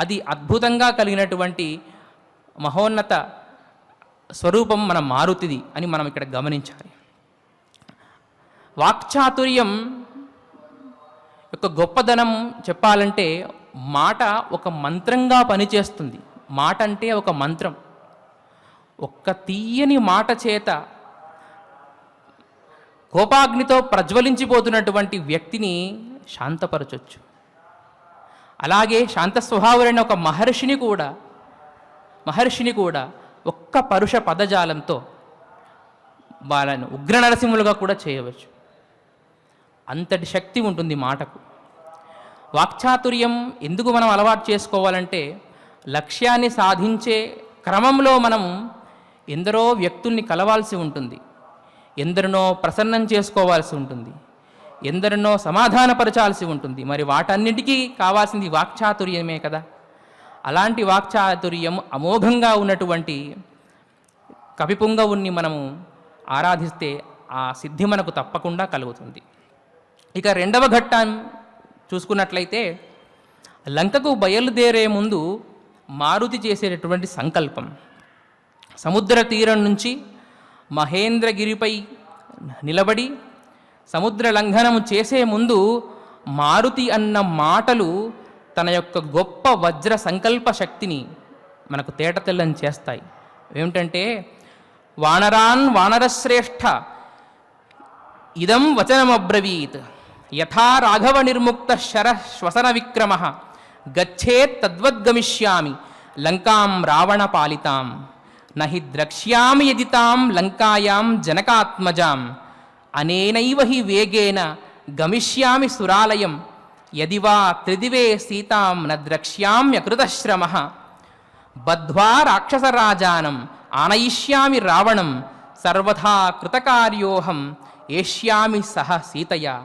అది అద్భుతంగా కలిగినటువంటి మహోన్నత స్వరూపం మన మారుతిది అని మనం ఇక్కడ గమనించాలి. వాక్చాతుర్యం యొక్క గొప్పదనం చెప్పాలంటే, మాట ఒక మంత్రంగా పనిచేస్తుంది. మాట అంటే ఒక మంత్రం. ఒక్క తీయని మాట చేత కోపాగ్నితో ప్రజ్వలించిపోతున్నటువంటి వ్యక్తిని శాంతపరచొచ్చు. అలాగే శాంత స్వభావులైన ఒక మహర్షిని కూడా ఒక్క పరుష పదజాలంతో వాళ్ళను ఉగ్ర నరసింహులుగా కూడా చేయవచ్చు. అంతటి శక్తి ఉంటుంది మాటకు. వాక్చాతుర్యం ఎందుకు మనం అలవాటు చేసుకోవాలంటే, లక్ష్యాన్ని సాధించే క్రమంలో మనం ఎందరో వ్యక్తుల్ని కలవాల్సి ఉంటుంది, ఎందరినో ప్రసన్నం చేసుకోవాల్సి ఉంటుంది, ఎందరినో సమాధానపరచాల్సి ఉంటుంది. మరి వాటన్నిటికీ కావాల్సింది వాక్చాతుర్యమే కదా. అలాంటి వాక్చాతుర్యం అమోఘంగా ఉన్నటువంటి కవిపుంగవుణ్ణి మనము ఆరాధిస్తే ఆ సిద్ధి మనకు తప్పకుండా కలుగుతుంది. ఇక రెండవ ఘట్టం చూసుకున్నట్లయితే, లంకకు బయలుదేరే ముందు మారుతి చేసేటటువంటి సంకల్పం. సముద్ర తీరం నుంచి మహేంద్రగిరిపై నిలబడి సముద్ర లంఘనము చేసే ముందు మారుతి అన్న మాటలు తన యొక్క గొప్ప వజ్ర సంకల్ప శక్తిని మనకు తేటతెల్లని చేస్తాయి. ఏమిటంటే, వానరశ్రేష్ఠ ఇదం వచనమబ్రవీత్ యథా రాఘవ నిర్ముక్త శర శ్వసన విక్రమ గచ్చేత్ తద్వద్గమిష్యామి లంకాం రావణ పాలితాం నహి ద్రక్ష్యామి యది తాం లంకాయాం జనకాత్మజాం అనేనైవ హి వేగేన గమిష్యామి సురాలయం యది వా త్రిదివే సీతాం న ద్రక్ష్యామ్యకృతశ్రమః బద్ధ్వా రాక్షసరాజానం ఆనయిష్యామి రావణం సర్వథా కృతకార్యోహం ఏష్యామి సహ సీతయా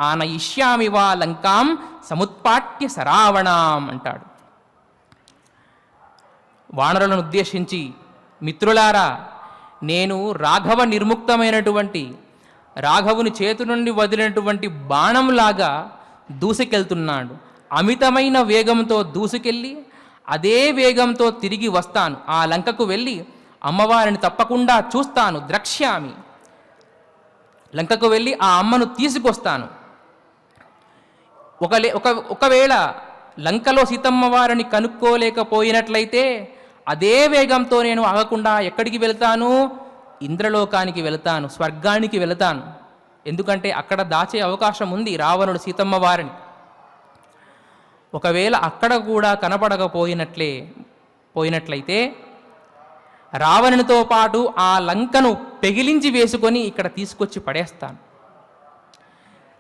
ఆనయిష్యామి వా లంకాం సముత్పాట్య సరావణాం అంటాడు. వానరులను ఉద్దేశించి, మిత్రులారా, నేను రాఘవ నిర్ముక్తమైనటువంటి రాఘవుని చేతు నుండి వదిలినటువంటి బాణంలాగా దూసుకెళ్తున్నాడు. అమితమైన వేగంతో దూసుకెళ్ళి అదే వేగంతో తిరిగి వస్తాను. ఆ లంకకు వెళ్ళి అమ్మవారిని తప్పకుండా చూస్తాను. ద్రక్ష్యామి, లంకకు వెళ్ళి ఆ అమ్మను తీసుకొస్తాను. ఒకవేళ లంకలో సీతమ్మ వారిని కనుక్కోలేకపోయినట్లయితే అదే వేగంతో నేను ఆగకుండా ఎక్కడికి వెళ్తాను? ఇంద్రలోకానికి వెళ్తాను, స్వర్గానికి వెళ్తాను. ఎందుకంటే అక్కడ దాచే అవకాశం ఉంది రావణుడు సీతమ్మ వారిని. ఒకవేళ అక్కడ కూడా పోయినట్లయితే రావణునితో పాటు ఆ లంకను పెగిలించి వేసుకొని ఇక్కడ తీసుకొచ్చి పడేస్తాను.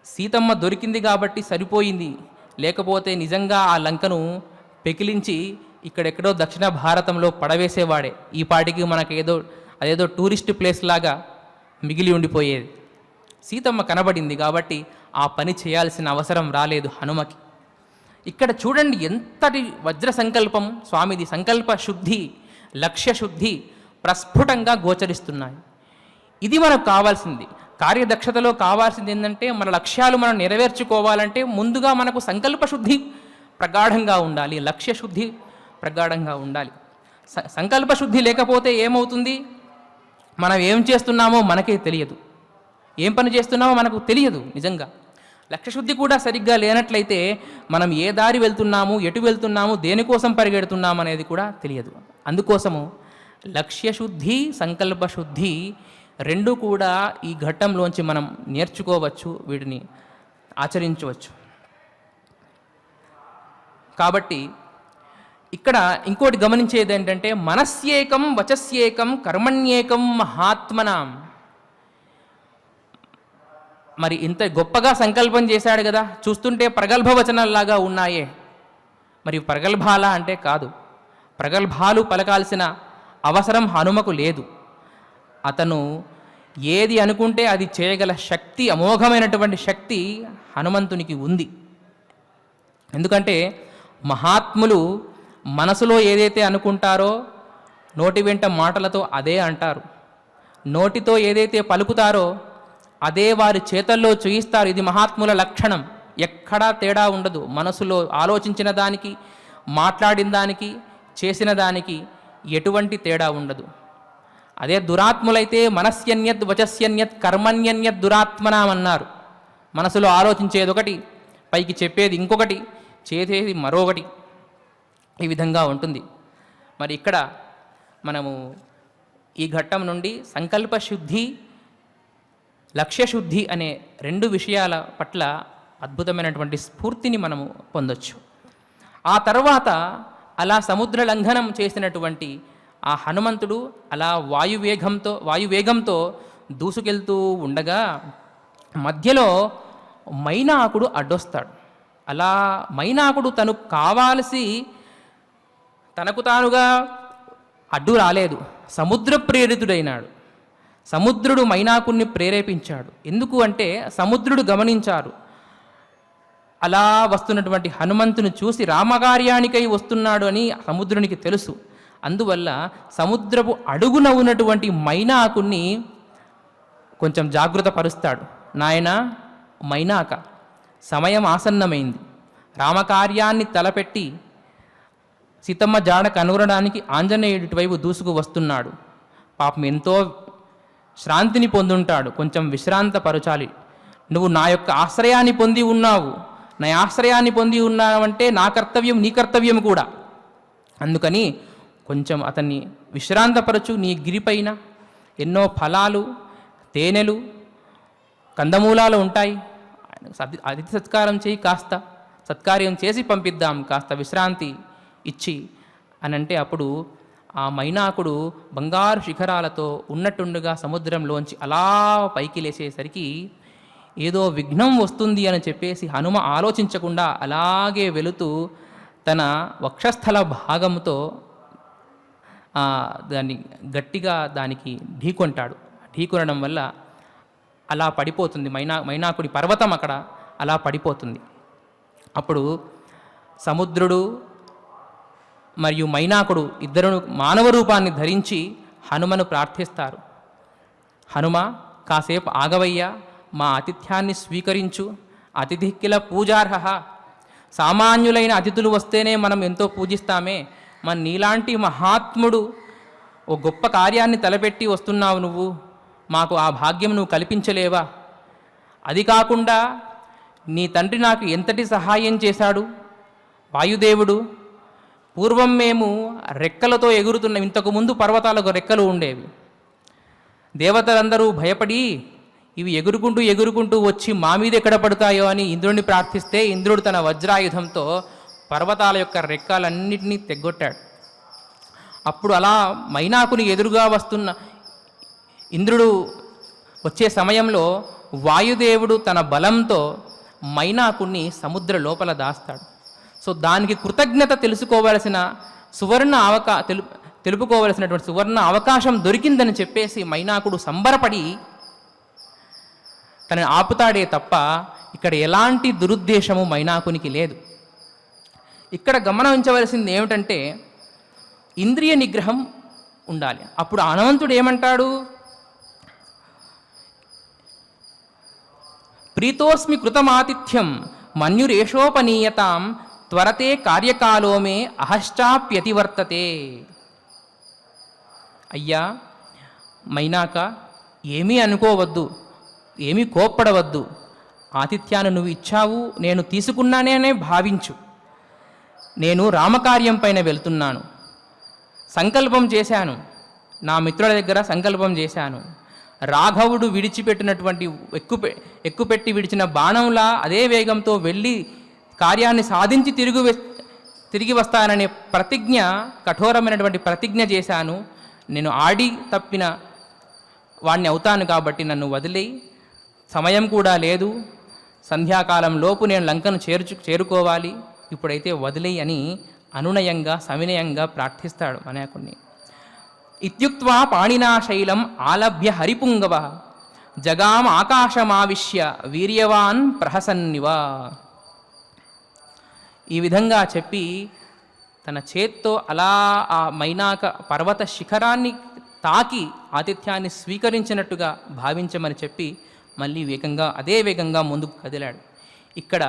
సీతమ్మ దొరికింది కాబట్టి సరిపోయింది, లేకపోతే నిజంగా ఆ లంకను పెకిలించి ఇక్కడెక్కడో దక్షిణ భారతంలో పడవేసేవాడే. ఈ పాటికి మనకు అదేదో టూరిస్ట్ ప్లేస్ లాగా మిగిలి ఉండిపోయేది. సీతమ్మ కనబడింది కాబట్టి ఆ పని చేయాల్సిన అవసరం రాలేదు హనుమకి. ఇక్కడ చూడండి ఎంతటి వజ్ర సంకల్పం స్వామిది. సంకల్ప శుద్ధి, లక్ష్య శుద్ధి ప్రస్ఫుటంగా గోచరిస్తున్నాయి. ఇది మనకు కావాల్సింది. కార్యదక్షతలో కావాల్సింది ఏంటంటే మన లక్ష్యాలు మనం నెరవేర్చుకోవాలంటే ముందుగా మనకు సంకల్ప శుద్ధి ప్రగాఢంగా ఉండాలి, లక్ష్య శుద్ధి ప్రగాఢంగా ఉండాలి. సంకల్ప శుద్ధి లేకపోతే ఏమవుతుంది? మనం ఏం చేస్తున్నామో మనకే తెలియదు, ఏం పని చేస్తున్నామో మనకు తెలియదు. నిజంగా లక్ష్యశుద్ధి కూడా సరిగ్గా లేనట్లయితే మనం ఏ దారి వెళ్తున్నాము, ఎటు వెళ్తున్నాము, దేనికోసం పరిగెడుతున్నాము అనేది కూడా తెలియదు. అందుకోసము లక్ష్యశుద్ధి, సంకల్పశుద్ధి రెండు కూడా ఈ ఘట్టంలోంచి మనం నేర్చుకోవచ్చు, వీటిని ఆచరించవచ్చు. కాబట్టి ఇక్కడ ఇంకోటి గమనించేది ఏంటంటే మనస్యేకం వచస్యేకం కర్మణ్యేకం మహాత్మనాం. మరి ఇంత గొప్పగా సంకల్పం చేశాడు కదా, చూస్తుంటే ప్రగల్భ వచనాల్లాగా ఉన్నాయే. మరి ప్రగల్భాలా అంటే కాదు, ప్రగల్భాలు పలకాల్సిన అవసరం హనుమకు లేదు. అతను ఏది అనుకుంటే అది చేయగల శక్తి, అమోఘమైనటువంటి శక్తి హనుమంతునికి ఉంది. ఎందుకంటే మహాత్ములు మనసులో ఏదైతే అనుకుంటారో నోటి వెంట మాటలతో అదే అంటారు, నోటితో ఏదైతే పలుకుతారో అదే వారి చేతల్లో చూయిస్తారు. ఇది మహాత్ముల లక్షణం. ఎక్కడా తేడా ఉండదు. మనసులో ఆలోచించిన దానికి, మాట్లాడిన దానికి, చేసిన దానికి ఎటువంటి తేడా ఉండదు. అదే దురాత్ములైతే మనస్యన్యత్ వచస్యన్యత్ కర్మణ్యన్యత్ దురాత్మనాం అన్నారు. మనసులో ఆలోచించేది ఒకటి, పైకి చెప్పేది ఇంకొకటి, చేసేది మరొకటి. ఈ విధంగా ఉంటుంది. మరి ఇక్కడ మనము ఈ ఘట్టం నుండి సంకల్పశుద్ధి, లక్ష్యశుద్ధి అనే రెండు విషయాల పట్ల అద్భుతమైనటువంటి స్ఫూర్తిని మనము పొందొచ్చు. ఆ తర్వాత అలా సముద్ర లంఘనం చేసినటువంటి ఆ హనుమంతుడు అలా వాయువేగంతో దూసుకెళ్తూ ఉండగా మధ్యలో మైనాకుడు అడ్డొస్తాడు. అలా మైనాకుడు తనకు తానుగా అడ్డు రాలేదు, సముద్ర ప్రేరితుడైనాడు. సముద్రుడు మైనాకుణ్ణి ప్రేరేపించాడు. ఎందుకు అంటే సముద్రుడు గమనించారు, అలా వస్తున్నటువంటి హనుమంతుని చూసి రామకార్యానికై వస్తున్నాడు అని సముద్రునికి తెలుసు. అందువల్ల సముద్రపు అడుగున ఉన్నటువంటి మైనాకుణ్ణి కొంచెం జాగృత పరుస్తాడు. నాయన మైనాక, సమయం ఆసన్నమైంది, రామకార్యాన్ని తలపెట్టి సీతమ్మ జాడ కనుగొనడానికి ఆంజనేయుడి వైపు దూసుకు వస్తున్నాడు. పాపం ఎంతో శ్రాంతిని పొందుంటాడు, కొంచెం విశ్రాంతపరచాలి. నువ్వు నా యొక్క ఆశ్రయాన్ని పొంది ఉన్నావు, నా ఆశ్రయాన్ని పొంది ఉన్నావంటే నా కర్తవ్యం నీ కర్తవ్యం కూడా. అందుకని కొంచెం అతన్ని విశ్రాంతపరచు. నీ గిరిపైన ఎన్నో ఫలాలు, తేనెలు, కందమూలాలు ఉంటాయి, అతిథి సత్కారం చేయి, కాస్త సత్కార్యం చేసి పంపిద్దాం, కాస్త విశ్రాంతి ఇచ్చి అని అంటే అప్పుడు ఆ మైనాకుడు బంగారు శిఖరాలతో ఉన్నట్టుండగా సముద్రంలోంచి అలా పైకి లేచేసరికి ఏదో విఘ్నం వస్తుంది అని చెప్పేసి హనుమ ఆలోచించకుండా అలాగే వెళుతూ తన వక్షస్థల భాగంతో దాన్ని గట్టిగా దానికి ఢీకొంటాడు. ఢీకొనడం వల్ల అలా పడిపోతుంది మైనాకుడి పర్వతం అక్కడ అలా పడిపోతుంది. అప్పుడు సముద్రుడు మరియు మైనాకుడు ఇద్దరు మానవ రూపాన్ని ధరించి హనుమను ప్రార్థిస్తారు. హనుమ, కాసేపు ఆగవయ్యా, మా ఆతిథ్యాన్ని స్వీకరించు. అతిథి కిల పూజార్హ. సామాన్యులైన అతిథులు వస్తేనే మనం ఎంతో పూజిస్తామే, మన నీలాంటి మహాత్ముడు ఓ గొప్ప కార్యాన్ని తలపెట్టి వస్తున్నావు నువ్వు, మాకు ఆ భాగ్యం నువ్వు కల్పించలేవా? అది కాకుండా నీ తండ్రి నాకు ఎంతటి సహాయం చేశాడు వాయుదేవుడు. పూర్వం మేము రెక్కలతో ఎగురుతున్న, ఇంతకుముందు పర్వతాలకు రెక్కలు ఉండేవి. దేవతలందరూ భయపడి ఇవి ఎగురుకుంటూ వచ్చి మా మీద ఎక్కడ పడతాయో అని ఇంద్రుడిని ప్రార్థిస్తే ఇంద్రుడు తన వజ్రాయుధంతో పర్వతాల యొక్క రెక్కలన్నింటినీ తెగ్గొట్టాడు. అప్పుడు అలా మైనాకుని ఎదురుగా వస్తున్న ఇంద్రుడు వచ్చే సమయంలో వాయుదేవుడు తన బలంతో మైనాకుణ్ణి సముద్ర లోపల దాస్తాడు. సో దానికి కృతజ్ఞత తెలుసుకోవలసిన తెలుపుకోవలసినటువంటి సువర్ణ అవకాశం దొరికిందని చెప్పేసి మైనాకుడు సంబరపడి తనని ఆపుతాడే తప్ప ఇక్కడ ఎలాంటి దురుద్దేశము మైనాకునికి లేదు. ఇక్కడ గమనించవలసింది ఏమిటంటే ఇంద్రియ నిగ్రహం ఉండాలి. అప్పుడు హనుమంతుడు ఏమంటాడు? ప్రీతోస్మి కృతమాతిథ్యం మన్యురేషోపనీయతాం త్వరతే కార్యకాలో మే అహశ్చాప్యతివర్తతే. అయ్యా మైనాక, ఏమీ అనుకోవద్దు, ఏమీ కోప్పడవద్దు. ఆతిథ్యాన్ని నువ్వు ఇచ్చావు, నేను తీసుకున్నానే భావించు. నేను రామకార్యం పైన వెళ్తున్నాను, సంకల్పం చేశాను, నా మిత్రుల దగ్గర సంకల్పం చేశాను. రాఘవుడు విడిచిపెట్టినటువంటి ఎక్కుపెట్టి విడిచిన బాణంలా అదే వేగంతో వెళ్ళి కార్యాన్ని సాధించి తిరిగి వస్తాననే ప్రతిజ్ఞ, కఠోరమైనటువంటి ప్రతిజ్ఞ చేశాను. నేను ఆడి తప్పిన వాడిని అవుతాను కాబట్టి నన్ను వదిలేయి, సమయం కూడా లేదు, సంధ్యాకాలం లోపు నేను లంకను చేరుకోవాలి, ఇప్పుడైతే వదిలేయి అని అనునయంగా సవినయంగా ప్రార్థిస్తాడు వినాయకుడిని. ఇత్యుక్త్వా పాణినా శైలం ఆలభ్య హరిపుంగవ జగామ ఆకాశమావిశ్య వీర్యవాన్ ప్రహసన్నివ. ఈ విధంగా చెప్పి తన చేత్తో అలా ఆ మైనాక పర్వత శిఖరాన్ని తాకి ఆతిథ్యాన్ని స్వీకరించినట్టుగా భావించమని చెప్పి మళ్ళీ అదే వేగంగా ముందుకు కదిలాడు. ఇక్కడ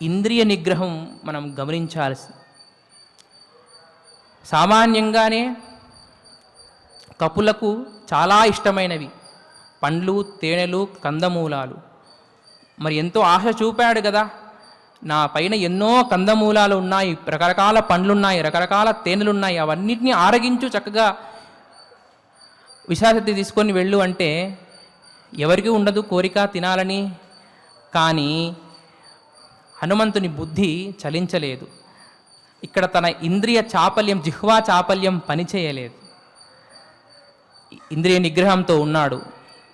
ఇంద్రియ నిగ్రహం మనం గమనించాల్సి. సామాన్యంగానే కపులకు చాలా ఇష్టమైనవి పండ్లు, తేనెలు, కందమూలాలు. మరి ఎంతో ఆశ చూపాడు కదా, నా పైన ఎన్నో కందమూలాలు ఉన్నాయి, రకరకాల పండ్లున్నాయి, రకరకాల తేనెలున్నాయి, అవన్నిటినీ ఆరగించు, చక్కగా విశాలశక్తి తీసుకొని వెళ్ళు అంటే ఎవరికి ఉండదు కోరిక తినాలని. కానీ హనుమంతుని బుద్ధి చలించలేదు. ఇక్కడ తన ఇంద్రియ చాపల్యం, జిహ్వా చాపల్యం పనిచేయలేదు. ఇంద్రియ నిగ్రహంతో ఉన్నాడు.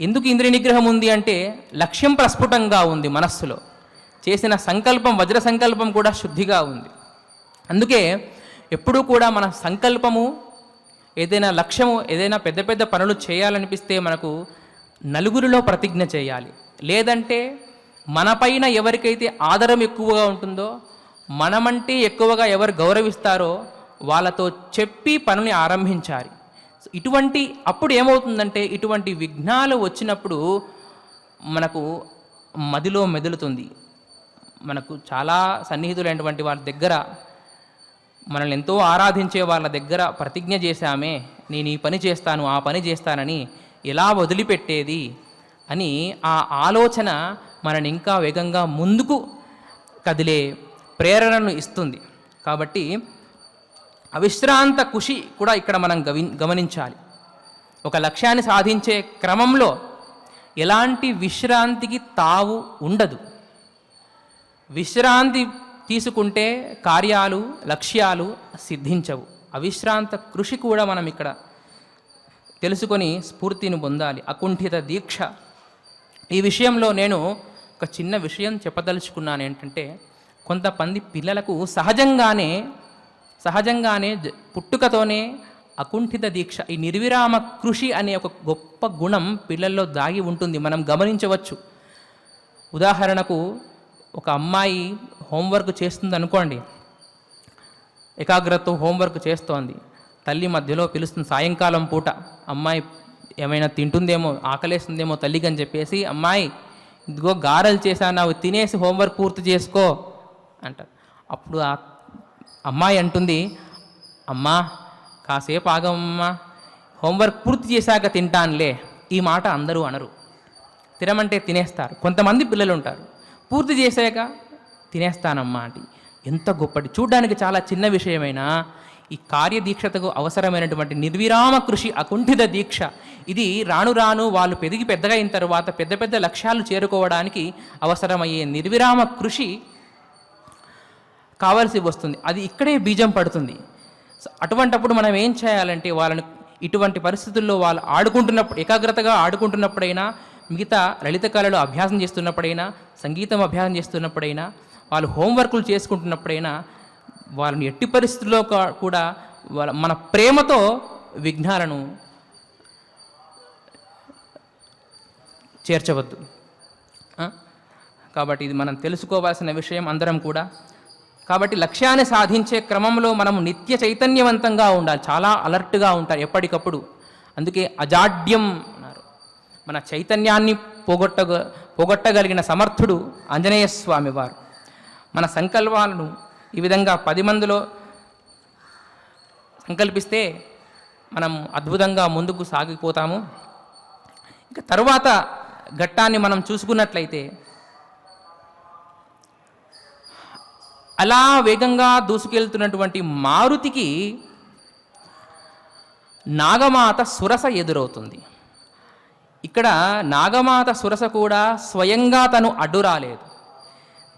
ఎందుకు ఇంద్రియ నిగ్రహం ఉంది అంటే లక్ష్యం ప్రస్ఫుటంగా ఉంది మనస్సులో, చేసిన సంకల్పం, వజ్ర సంకల్పం కూడా శుద్ధిగా ఉంది. అందుకే ఎప్పుడూ కూడా మన సంకల్పము, ఏదైనా లక్ష్యము, ఏదైనా పెద్ద పెద్ద పనులు చేయాలనిపిస్తే మనకు నలుగురిలో ప్రతిజ్ఞ చేయాలి. లేదంటే మనపైన ఎవరికైతే ఆదరం ఎక్కువగా ఉంటుందో, మనమంటే ఎక్కువగా ఎవరు గౌరవిస్తారో వాళ్ళతో చెప్పి పనుని ఆరంభించాలి. అప్పుడు ఏమవుతుందంటే ఇటువంటి విఘ్నాలు వచ్చినప్పుడు మనకు మదిలో మెదులుతుంది. మనకు చాలా సన్నిహితులైనటువంటి వాళ్ళ దగ్గర, మనల్ని ఎంతో ఆరాధించే వాళ్ళ దగ్గర ప్రతిజ్ఞ చేశామే, నేను ఈ పని చేస్తాను, ఆ పని చేస్తానని, ఎలా వదిలిపెట్టేది అని ఆ ఆలోచన మనని ఇంకా వేగంగా ముందుకు కదిలే ప్రేరణను ఇస్తుంది. కాబట్టి అవిశ్రాంత కృషి కూడా ఇక్కడ మనం గమనించాలి. ఒక లక్ష్యాన్ని సాధించే క్రమంలో ఎలాంటి విశ్రాంతికి తావు ఉండదు. విశ్రాంతి తీసుకుంటే కార్యాలు లక్ష్యాలు సిద్ధించవు. అవిశ్రాంత కృషి కూడా మనం ఇక్కడ తెలుసుకొని స్ఫూర్తిని పొందాలి. అకుంఠిత దీక్ష. ఈ విషయంలో నేను ఒక చిన్న విషయం చెప్పదలుచుకున్నాను. ఏంటంటే కొంతమంది పిల్లలకు సహజంగానే పుట్టుకతోనే అకుంఠిత దీక్ష, ఈ నిర్విరామ కృషి అనే ఒక గొప్ప గుణం పిల్లల్లో దాగి ఉంటుంది. మనం గమనించవచ్చు. ఉదాహరణకు ఒక అమ్మాయి హోంవర్క్ చేస్తుంది అనుకోండి, ఏకాగ్రతతో హోంవర్క్ చేస్తోంది. తల్లి మధ్యలో పిలుస్తుంది సాయంకాలం పూట, అమ్మాయి ఏమైనా తింటుందేమో, ఆకలేస్తుందేమో తల్లికి అని చెప్పేసి, అమ్మాయి ఇదిగో గారెలు చేశాను, అవి తినేసి హోంవర్క్ పూర్తి చేసుకో అంటారు. అప్పుడు ఆ అమ్మాయి అంటుంది, అమ్మా కాసేపు ఆగమ్మా, హోంవర్క్ పూర్తి చేశాక తింటానులే. ఈ మాట అందరూ అనరు. తినమంటే తినేస్తారు. కొంతమంది పిల్లలు ఉంటారు, పూర్తి చేశాక తినేస్తానమ్మా అంటే. ఎంత గొప్పటి, చూడ్డానికి చాలా చిన్న విషయమైనా ఈ కార్యదీక్షతకు అవసరమైనటువంటి నిర్విరామ కృషి, అకుంఠిత దీక్ష, ఇది రాను రాను వాళ్ళు పెద్దగా అయిన తర్వాత పెద్ద పెద్ద లక్ష్యాలు చేరుకోవడానికి అవసరమయ్యే నిర్విరామ కృషి కావాల్సి వస్తుంది. అది ఇక్కడే బీజం పడుతుంది. అటువంటప్పుడు మనం ఏం చేయాలంటే, వాళ్ళని ఇటువంటి పరిస్థితుల్లో వాళ్ళు ఆడుకుంటున్నప్పుడు, ఏకాగ్రతగా ఆడుకుంటున్నప్పుడైనా, మిగతా లలిత కళలు అభ్యాసం చేస్తున్నప్పుడైనా, సంగీతం అభ్యాసం చేస్తున్నప్పుడైనా, వాళ్ళు హోంవర్క్లు చేసుకుంటున్నప్పుడైనా, వాళ్ళని ఎట్టి పరిస్థితుల్లో కూడా మన ప్రేమతో విఘ్నాలను చేర్చవద్దు. కాబట్టి ఇది మనం తెలుసుకోవాల్సిన విషయం అందరం కూడా. కాబట్టి లక్ష్యాన్ని సాధించే క్రమంలో మనం నిత్య చైతన్యవంతంగా ఉండాలి, చాలా అలర్ట్గా ఉంటారు ఎప్పటికప్పుడు. అందుకే అజాడ్యం అన్నారు. మన చైతన్యాన్ని పోగొట్టగలిగిన సమర్థుడు ఆంజనేయ స్వామి వారు. మన సంకల్పాలను ఈ విధంగా 10 మందిలో సంకల్పిస్తే మనం అద్భుతంగా ముందుకు సాగిపోతాము. ఇక తరువాత ఘట్టాన్ని మనం చూసుకున్నట్లయితే, అలా వేగంగా దూసుకెళ్తున్నటువంటి మారుతికి నాగమాత సురస ఎదురవుతుంది. ఇక్కడ నాగమాత సురస కూడా స్వయంగా తను అడ్డు రాలేదు,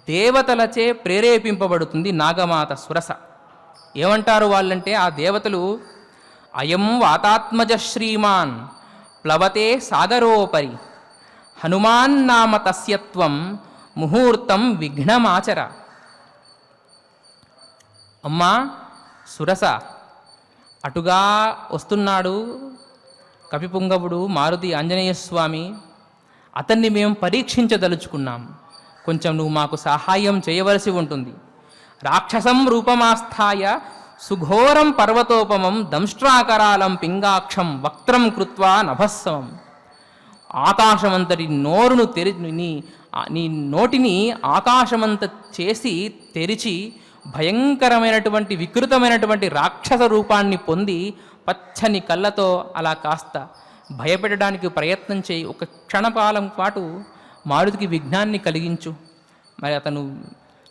దేవతలచే ప్రేరేపింపబడుతుంది నాగమాత సురస. ఏమంటారు వాళ్ళంటే, ఆ దేవతలు, అయం వాతాత్మజ శ్రీమాన్ ప్లవతే సాగరోపరి హనుమాన్ నామ తస్యత్వం ముహూర్తం విఘ్నమాచర. అమ్మా సురస, అటుగా వస్తున్నాడు కపిపుంగవుడు మారుతి ఆంజనేయ స్వామి, అతన్ని మేము పరీక్షించదలుచుకున్నాం, కొంచెం నువ్వు మాకు సహాయం చేయవలసి ఉంటుంది. రాక్షసం రూపమాస్థాయ సుఘోరం పర్వతోపమం దంష్ట్రాకరాలం పింగాక్షం వక్త్రం కృత్వా నభస్సవం. ఆకాశమంతటి నోరును నీ నోటిని ఆకాశమంత చేసి తెరిచి భయంకరమైనటువంటి వికృతమైనటువంటి రాక్షస రూపాన్ని పొంది పచ్చని కళ్ళతో అలా కాస్త భయపెట్టడానికి ప్రయత్నం చేయి. ఒక క్షణకాలం పాటు మారుతికి విఘ్నాన్ని కలిగించు. మరి అతను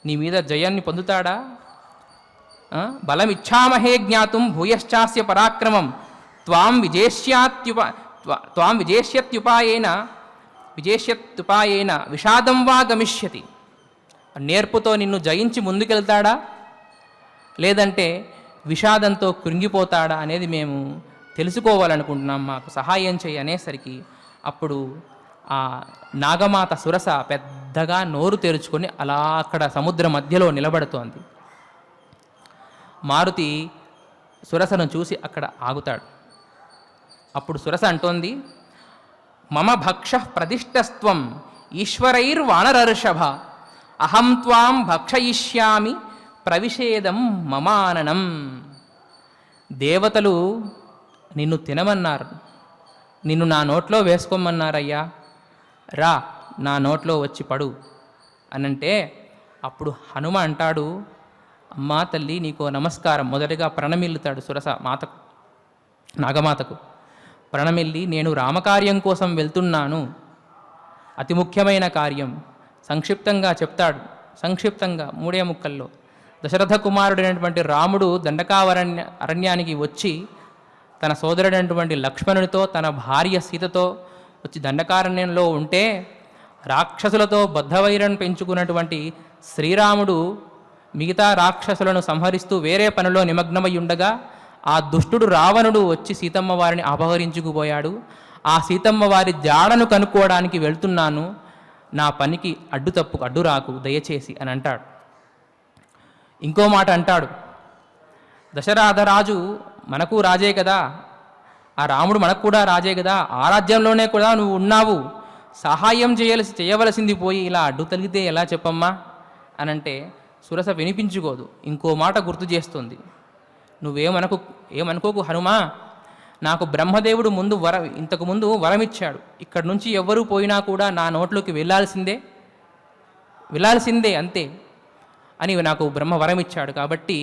నీ మీద జయాన్ని పొందుతాడా? బలమిచ్ఛామహే జ్ఞాతుం భూయశ్చాస్య పరాక్రమం త్వాం విజేష్యత్యుపాయేన విషాదం వా గమిష్యతి. నేర్పుతో నిన్ను జయించి ముందుకెళ్తాడా, లేదంటే విషాదంతో కృంగిపోతాడా అనేది మేము తెలుసుకోవాలనుకుంటున్నాం, మాకు సహాయం చేయి అనేసరికి అప్పుడు ఆ నాగమాత సురస పెద్దగా నోరు తెరుచుకొని అలా అక్కడ సముద్ర మధ్యలో నిలబడుతోంది. మారుతి సురసను చూసి అక్కడ ఆగుతాడు. అప్పుడు సురస అంటోంది, మమ భక్ష ప్రదిష్టస్త్వం ఈశ్వరైర్వానరర్షభ అహం త్వాం భక్షయిష్యామి ప్రవిషేదం మమాననం. దేవతలు నిన్ను తినమన్నారు, నిన్ను నా నోట్లో వేసుకోమన్నారయ్యా, రా నా నోట్లో వచ్చి పడు అనంటే, అప్పుడు హనుమ అంటాడు, అమ్మా తల్లి నీకో నమస్కారం. మొదటిగా ప్రణమిల్లుతాడు సురస మాతకు, నాగమాతకు. ప్రణమిల్లి, నేను రామకార్యం కోసం వెళ్తున్నాను, అతి ముఖ్యమైన కార్యం. సంక్షిప్తంగా చెప్తాడు, సంక్షిప్తంగా 3 ముక్కల్లో. దశరథ కుమారుడైనటువంటి రాముడు అరణ్యానికి వచ్చి తన సోదరుడైనటువంటి లక్ష్మణునితో, తన భార్య సీతతో వచ్చి దండకారణ్యంలో ఉంటే, రాక్షసులతో బద్ధవైరం పెంచుకున్నటువంటి శ్రీరాముడు మిగతా రాక్షసులను సంహరిస్తూ వేరే పనిలో నిమగ్నమై ఉండగా ఆ దుష్టుడు రావణుడు వచ్చి సీతమ్మ వారిని అపహరించుకుపోయాడు. ఆ సీతమ్మ వారి జాడను కనుక్కోవడానికి వెళ్తున్నాను, నా పనికి అడ్డు రాకు దయచేసి అని అంటాడు. ఇంకో మాట అంటాడు, దశరథరాజు మనకు రాజే కదా, ఆ రాముడు మనకు కూడా రాజే కదా, ఆ రాజ్యంలోనే కూడా నువ్వు ఉన్నావు, సహాయం చేయవలసింది పోయి ఇలా అడ్డు తగిలితే ఎలా చెప్పమ్మా అనంటే సురస వినిపించుకోదు. ఇంకో మాట గుర్తు చేస్తుంది, ఏమనుకోకు హనుమా, నాకు బ్రహ్మదేవుడు ఇంతకుముందు వరమిచ్చాడు, ఇక్కడి నుంచి ఎవ్వరూ పోయినా కూడా నా నోట్లోకి వెళ్ళాల్సిందే అంతే అని నాకు బ్రహ్మ వరం ఇచ్చాడు. కాబట్టి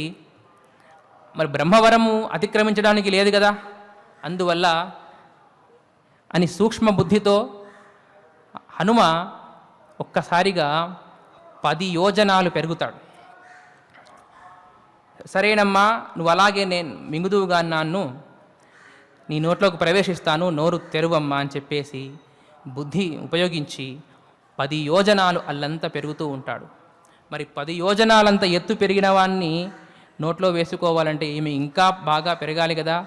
మరి బ్రహ్మవరము అతిక్రమించడానికి లేదు కదా, అందువల్ల అని సూక్ష్మ బుద్ధితో హనుమ ఒక్కసారిగా 10 యోజనాలు పెరుగుతాడు. సరేనమ్మా, నువ్వు అలాగే నేను మింగుదువుగా నన్ను, నీ నోట్లోకి ప్రవేశిస్తాను, నోరు తెరువమ్మా అని చెప్పేసి బుద్ధి ఉపయోగించి 10 యోజనాలు అల్లంతా పెరుగుతూ ఉంటాడు. మరి 10 యోజనాలంత ఎత్తు పెరిగిన వాడిని నోట్లో వేసుకోవాలంటే ఈమె ఇంకా బాగా పెరగాలి కదా,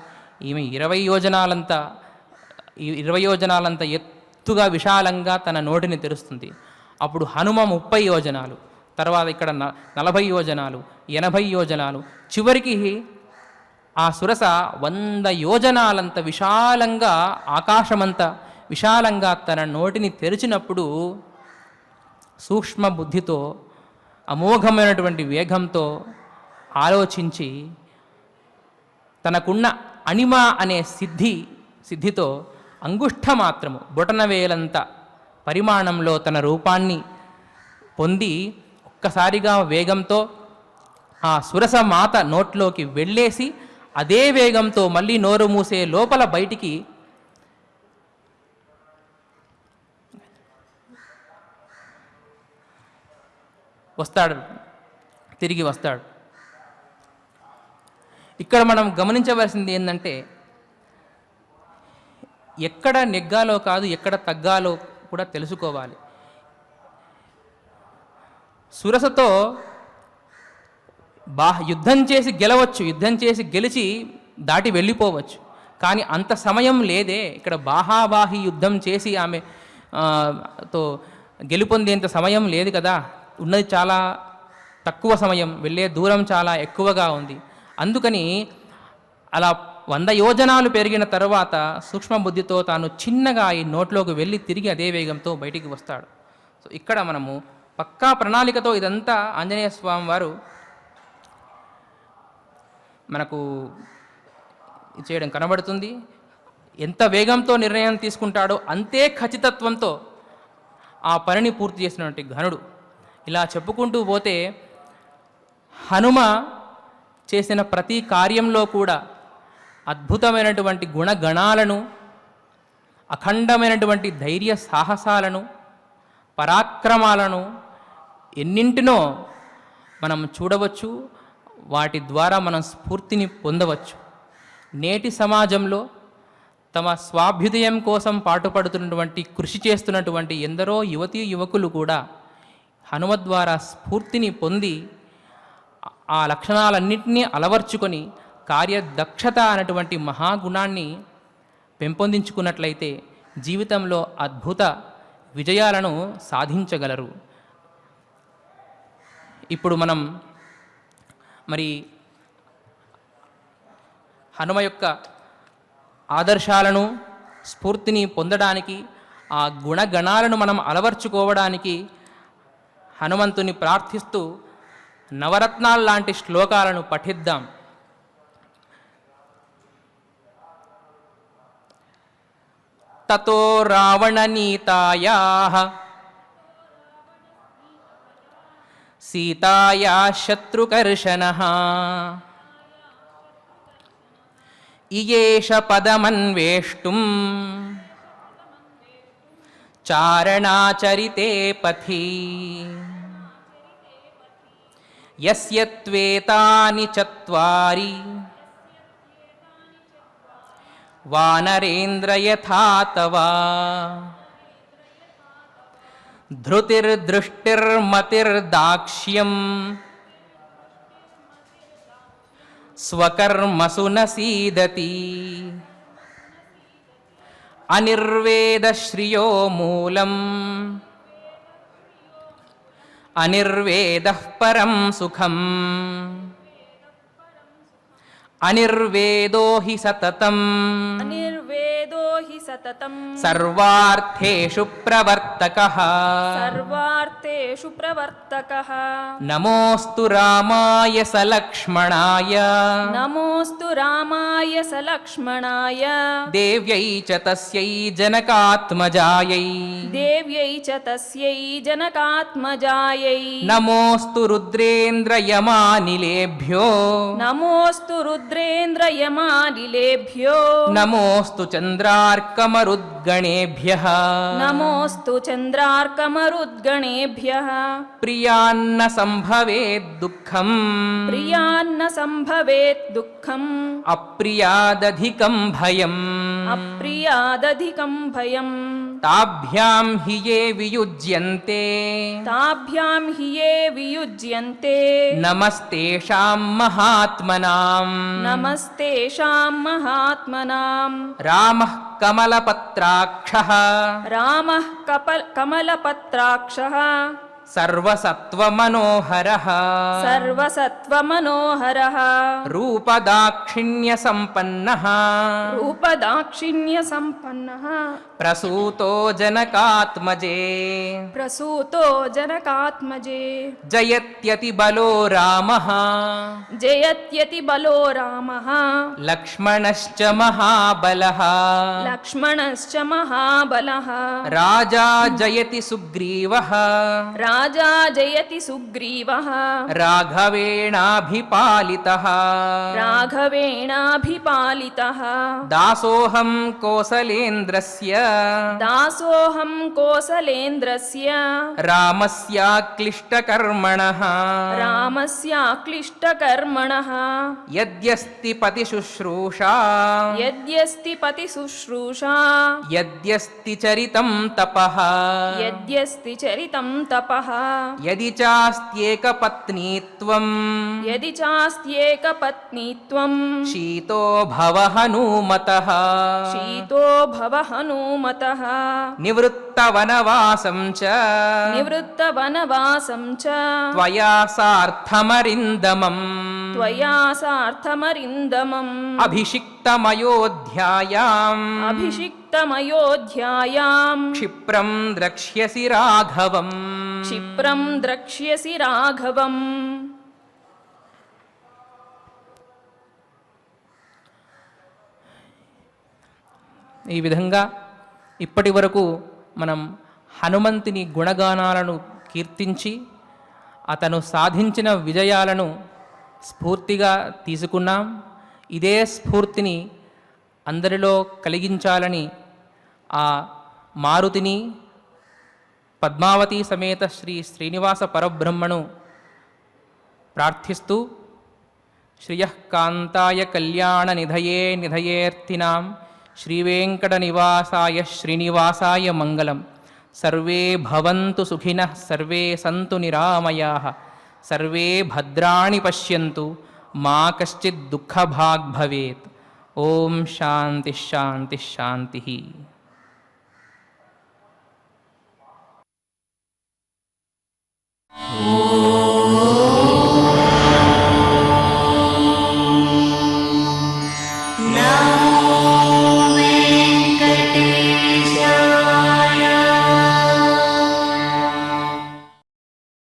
ఈమె 20 యోజనాలంత ఎత్తుగా విశాలంగా తన నోటిని తెరుస్తుంది. అప్పుడు హనుమ 30 యోజనాలు, తర్వాత ఇక్కడ 40 యోజనాలు, 80 యోజనాలు, చివరికి ఆ సురస 100 యోజనాలంత విశాలంగా, ఆకాశమంత విశాలంగా తన నోటిని తెరిచినప్పుడు సూక్ష్మ బుద్ధితో అమోఘమైనటువంటి వేగంతో ఆలోచించి తనకున్న అణిమ అనే సిద్ధితో అంగుష్ట మాత్రము బొటనవేలంత పరిమాణంలో తన రూపాన్ని పొంది ఒక్కసారిగా వేగంతో ఆ సురస మాత నోట్లోకి వెళ్ళేసి అదే వేగంతో మళ్ళీ నోరు మూసే లోపల బయటికి తిరిగి వస్తాడు. ఇక్కడ మనం గమనించవలసింది ఏంటంటే, ఎక్కడ నెగ్గాలో కాదు ఎక్కడ తగ్గాలో కూడా తెలుసుకోవాలి. సురసతో యుద్ధం చేసి గెలవచ్చు, యుద్ధం చేసి గెలిచి దాటి వెళ్ళిపోవచ్చు, కానీ అంత సమయం లేదే. ఇక్కడ బాహాబాహి యుద్ధం చేసి ఆమె తో గెలుపొందేంత సమయం లేదు కదా, ఉన్నది చాలా తక్కువ సమయం, వెళ్ళే దూరం చాలా ఎక్కువగా ఉంది. అందుకని అలా 100 యోజనాలు పెరిగిన తర్వాత సూక్ష్మబుద్ధితో తాను చిన్నగా ఈ నోట్లోకి వెళ్ళి తిరిగి అదే వేగంతో బయటికి వస్తాడు. సో ఇక్కడ మనము పక్కా ప్రణాళికతో ఇదంతా ఆంజనేయ స్వామి వారు మనకు చేయడం కనబడుతుంది. ఎంత వేగంతో నిర్ణయం తీసుకుంటాడో అంతే ఖచ్చితత్వంతో ఆ పనిని పూర్తి చేసినటువంటి ఘనుడు. ఇలా చెప్పుకుంటూ పోతే హనుమ చేసిన ప్రతి కార్యంలో కూడా అద్భుతమైనటువంటి గుణగణాలను, అఖండమైనటువంటి ధైర్య సాహసాలను, పరాక్రమాలను ఎన్నింటినో మనం చూడవచ్చు. వాటి ద్వారా మనం స్ఫూర్తిని పొందవచ్చు. నేటి సమాజంలో తమ స్వాభ్యుదయం కోసం పాటుపడుతున్నటువంటి, కృషి చేస్తున్నటువంటి ఎందరో యువతీ యువకులు కూడా హనుమ ద్వారా స్ఫూర్తిని పొంది ఆ లక్షణాలన్నింటినీ అలవర్చుకొని కార్యదక్షత అనేటువంటి మహాగుణాన్ని పెంపొందించుకున్నట్లయితే జీవితంలో అద్భుత విజయాలను సాధించగలరు. ఇప్పుడు మనం మరి హనుమ యొక్క ఆదర్శాలను, స్ఫూర్తిని పొందడానికి, ఆ గుణగణాలను మనం అలవర్చుకోవడానికి హనుమంతుని ప్రార్థిస్తూ నవరత్నాల్లాంటి శ్లోకాలను పఠిద్దాం. తతో రావణనీతాయాః సీతాయా శత్రుకర్షణః ఇయేష పదమన్వేష్టుం చారణాచరితే పథి యస్య త్వేతాని చత్వారి వానరేంద్ర యథా తవ ధృతిర్దృష్టిర్మతిర్దాక్ష్యం స్వకర్మసు న సీదతి. అనిర్వేదశ్రియో మూలం అనిర్వేదః పరం సుఖం. అనిర్వేదో హి సతతం అనిర్వేదో హి సతతం సర్వార్థేషు ప్రవర్తకః. సర్వార్థేషు ప్రవర్తకః. నమోస్తు రామాయ సలక్ష్మణాయ నమోస్తు రామాయ సలక్ష్మణాయ దేవ్యై చ తస్యై జనకాత్మజాయై. దేవ్యై చ తస్యై జనకాత్మజాయై. నమోస్తు రుద్రేంద్రయమానిలేభ్యో నమోస్తు రుద్రేంద్రయమానిలేభ్యో. నమోస్తు చంద్రార్కమరుద్గణేభ్యః. నమోస్తు చంద్రార్కమరుద్గణేభ్యః. ప్రియాన్న సంభవేద్ దుఃఖం ప్రియాన్న సంభవేత్ దుఃఖం. అప్రియాదధికం భయం. అప్రియాదధికం భయం. తాభ్యాం హి యే వియుజ్యంతే తాభ్యాం హి యే వియుజ్యంతే నమస్తేషాం మహాత్మనాం. నమస్తేషాం మహాత్మనాం. రామః కమలపత్రాక్షః రామః కమలపత్రాక్షః. సర్వసత్వమనోహరః సర్వసత్వమనోహరః. రూపదాక్షిణ్యసంపన్నః రూపదాక్షిణ్యసంపన్నః. ప్రసూతో జనకాత్మజే. ప్రసూతో జనకాత్మజే. జయత్యతి బలో రామః జయత్యతి బలో రామః. లక్ష్మణశ్చ మహాబలః. లక్ష్మణశ్చ మహాబలః. రాజా జయతి సుగ్రీవః రాజా జయతి సుగ్రీవః. రాఘవేణాభిపాలితః. రాఘవేణాభిపాలితః. దాసోహం కోసలేంద్రస్య దాసోహం కోసలేంద్రస్య. రామస్యాక్లిష్టకర్మణః. రామస్యాక్లిష్టకర్మణః. యద్యస్తి పతిశుశ్రూషా యద్యస్తి పతిశుశ్రూషా. యద్యస్తి చరితం తపః. యద్యస్తి చరితం తపః. యది చాస్త్యేకపత్నీత్వం యది చాస్త్యేకపత్నీత్వం. శీతో భవ హనూమతః. శీతో భవ హనూమతః. నివృత్తవనవాసం చ నివృత్తవనవాసం చ త్వయా సార్థమరిందమం. త్వయా సార్థమరిందమం. అభిషిక్తమయోధ్యాయాం అభిషిక్తమయోధ్యాయాం. క్షిప్రం ద్రక్ష్యసి రాఘవం. క్షిప్రం ద్రక్ష్యసి రాఘవం. ఈ విధంగా ఇప్పటి వరకు మనం హనుమంతుని గుణగానాలను కీర్తించి అతను సాధించిన విజయాలను స్ఫూర్తిగా తీసుకున్నాం. ఇదే స్ఫూర్తిని అందరిలో కలిగించాలని ఆ మారుతిని పద్మావతి సమేత శ్రీ శ్రీనివాస పరబ్రహ్మను ప్రార్థిస్తూ శ్రియః కాంతాయ కళ్యాణ నిధయే నిధయేర్థినాం శ్రీవేంకట నివాసాయ శ్రీనివాసాయ మంగళం. సర్వే భవంతు సుఖినః సర్వే సంతు నిరామయాః సర్వే భద్రాణి పశ్యంతు మా కశ్చిద్ దుఃఖభాగ్ భవేత్. ఓం శాంతి శాంతి శాంతి.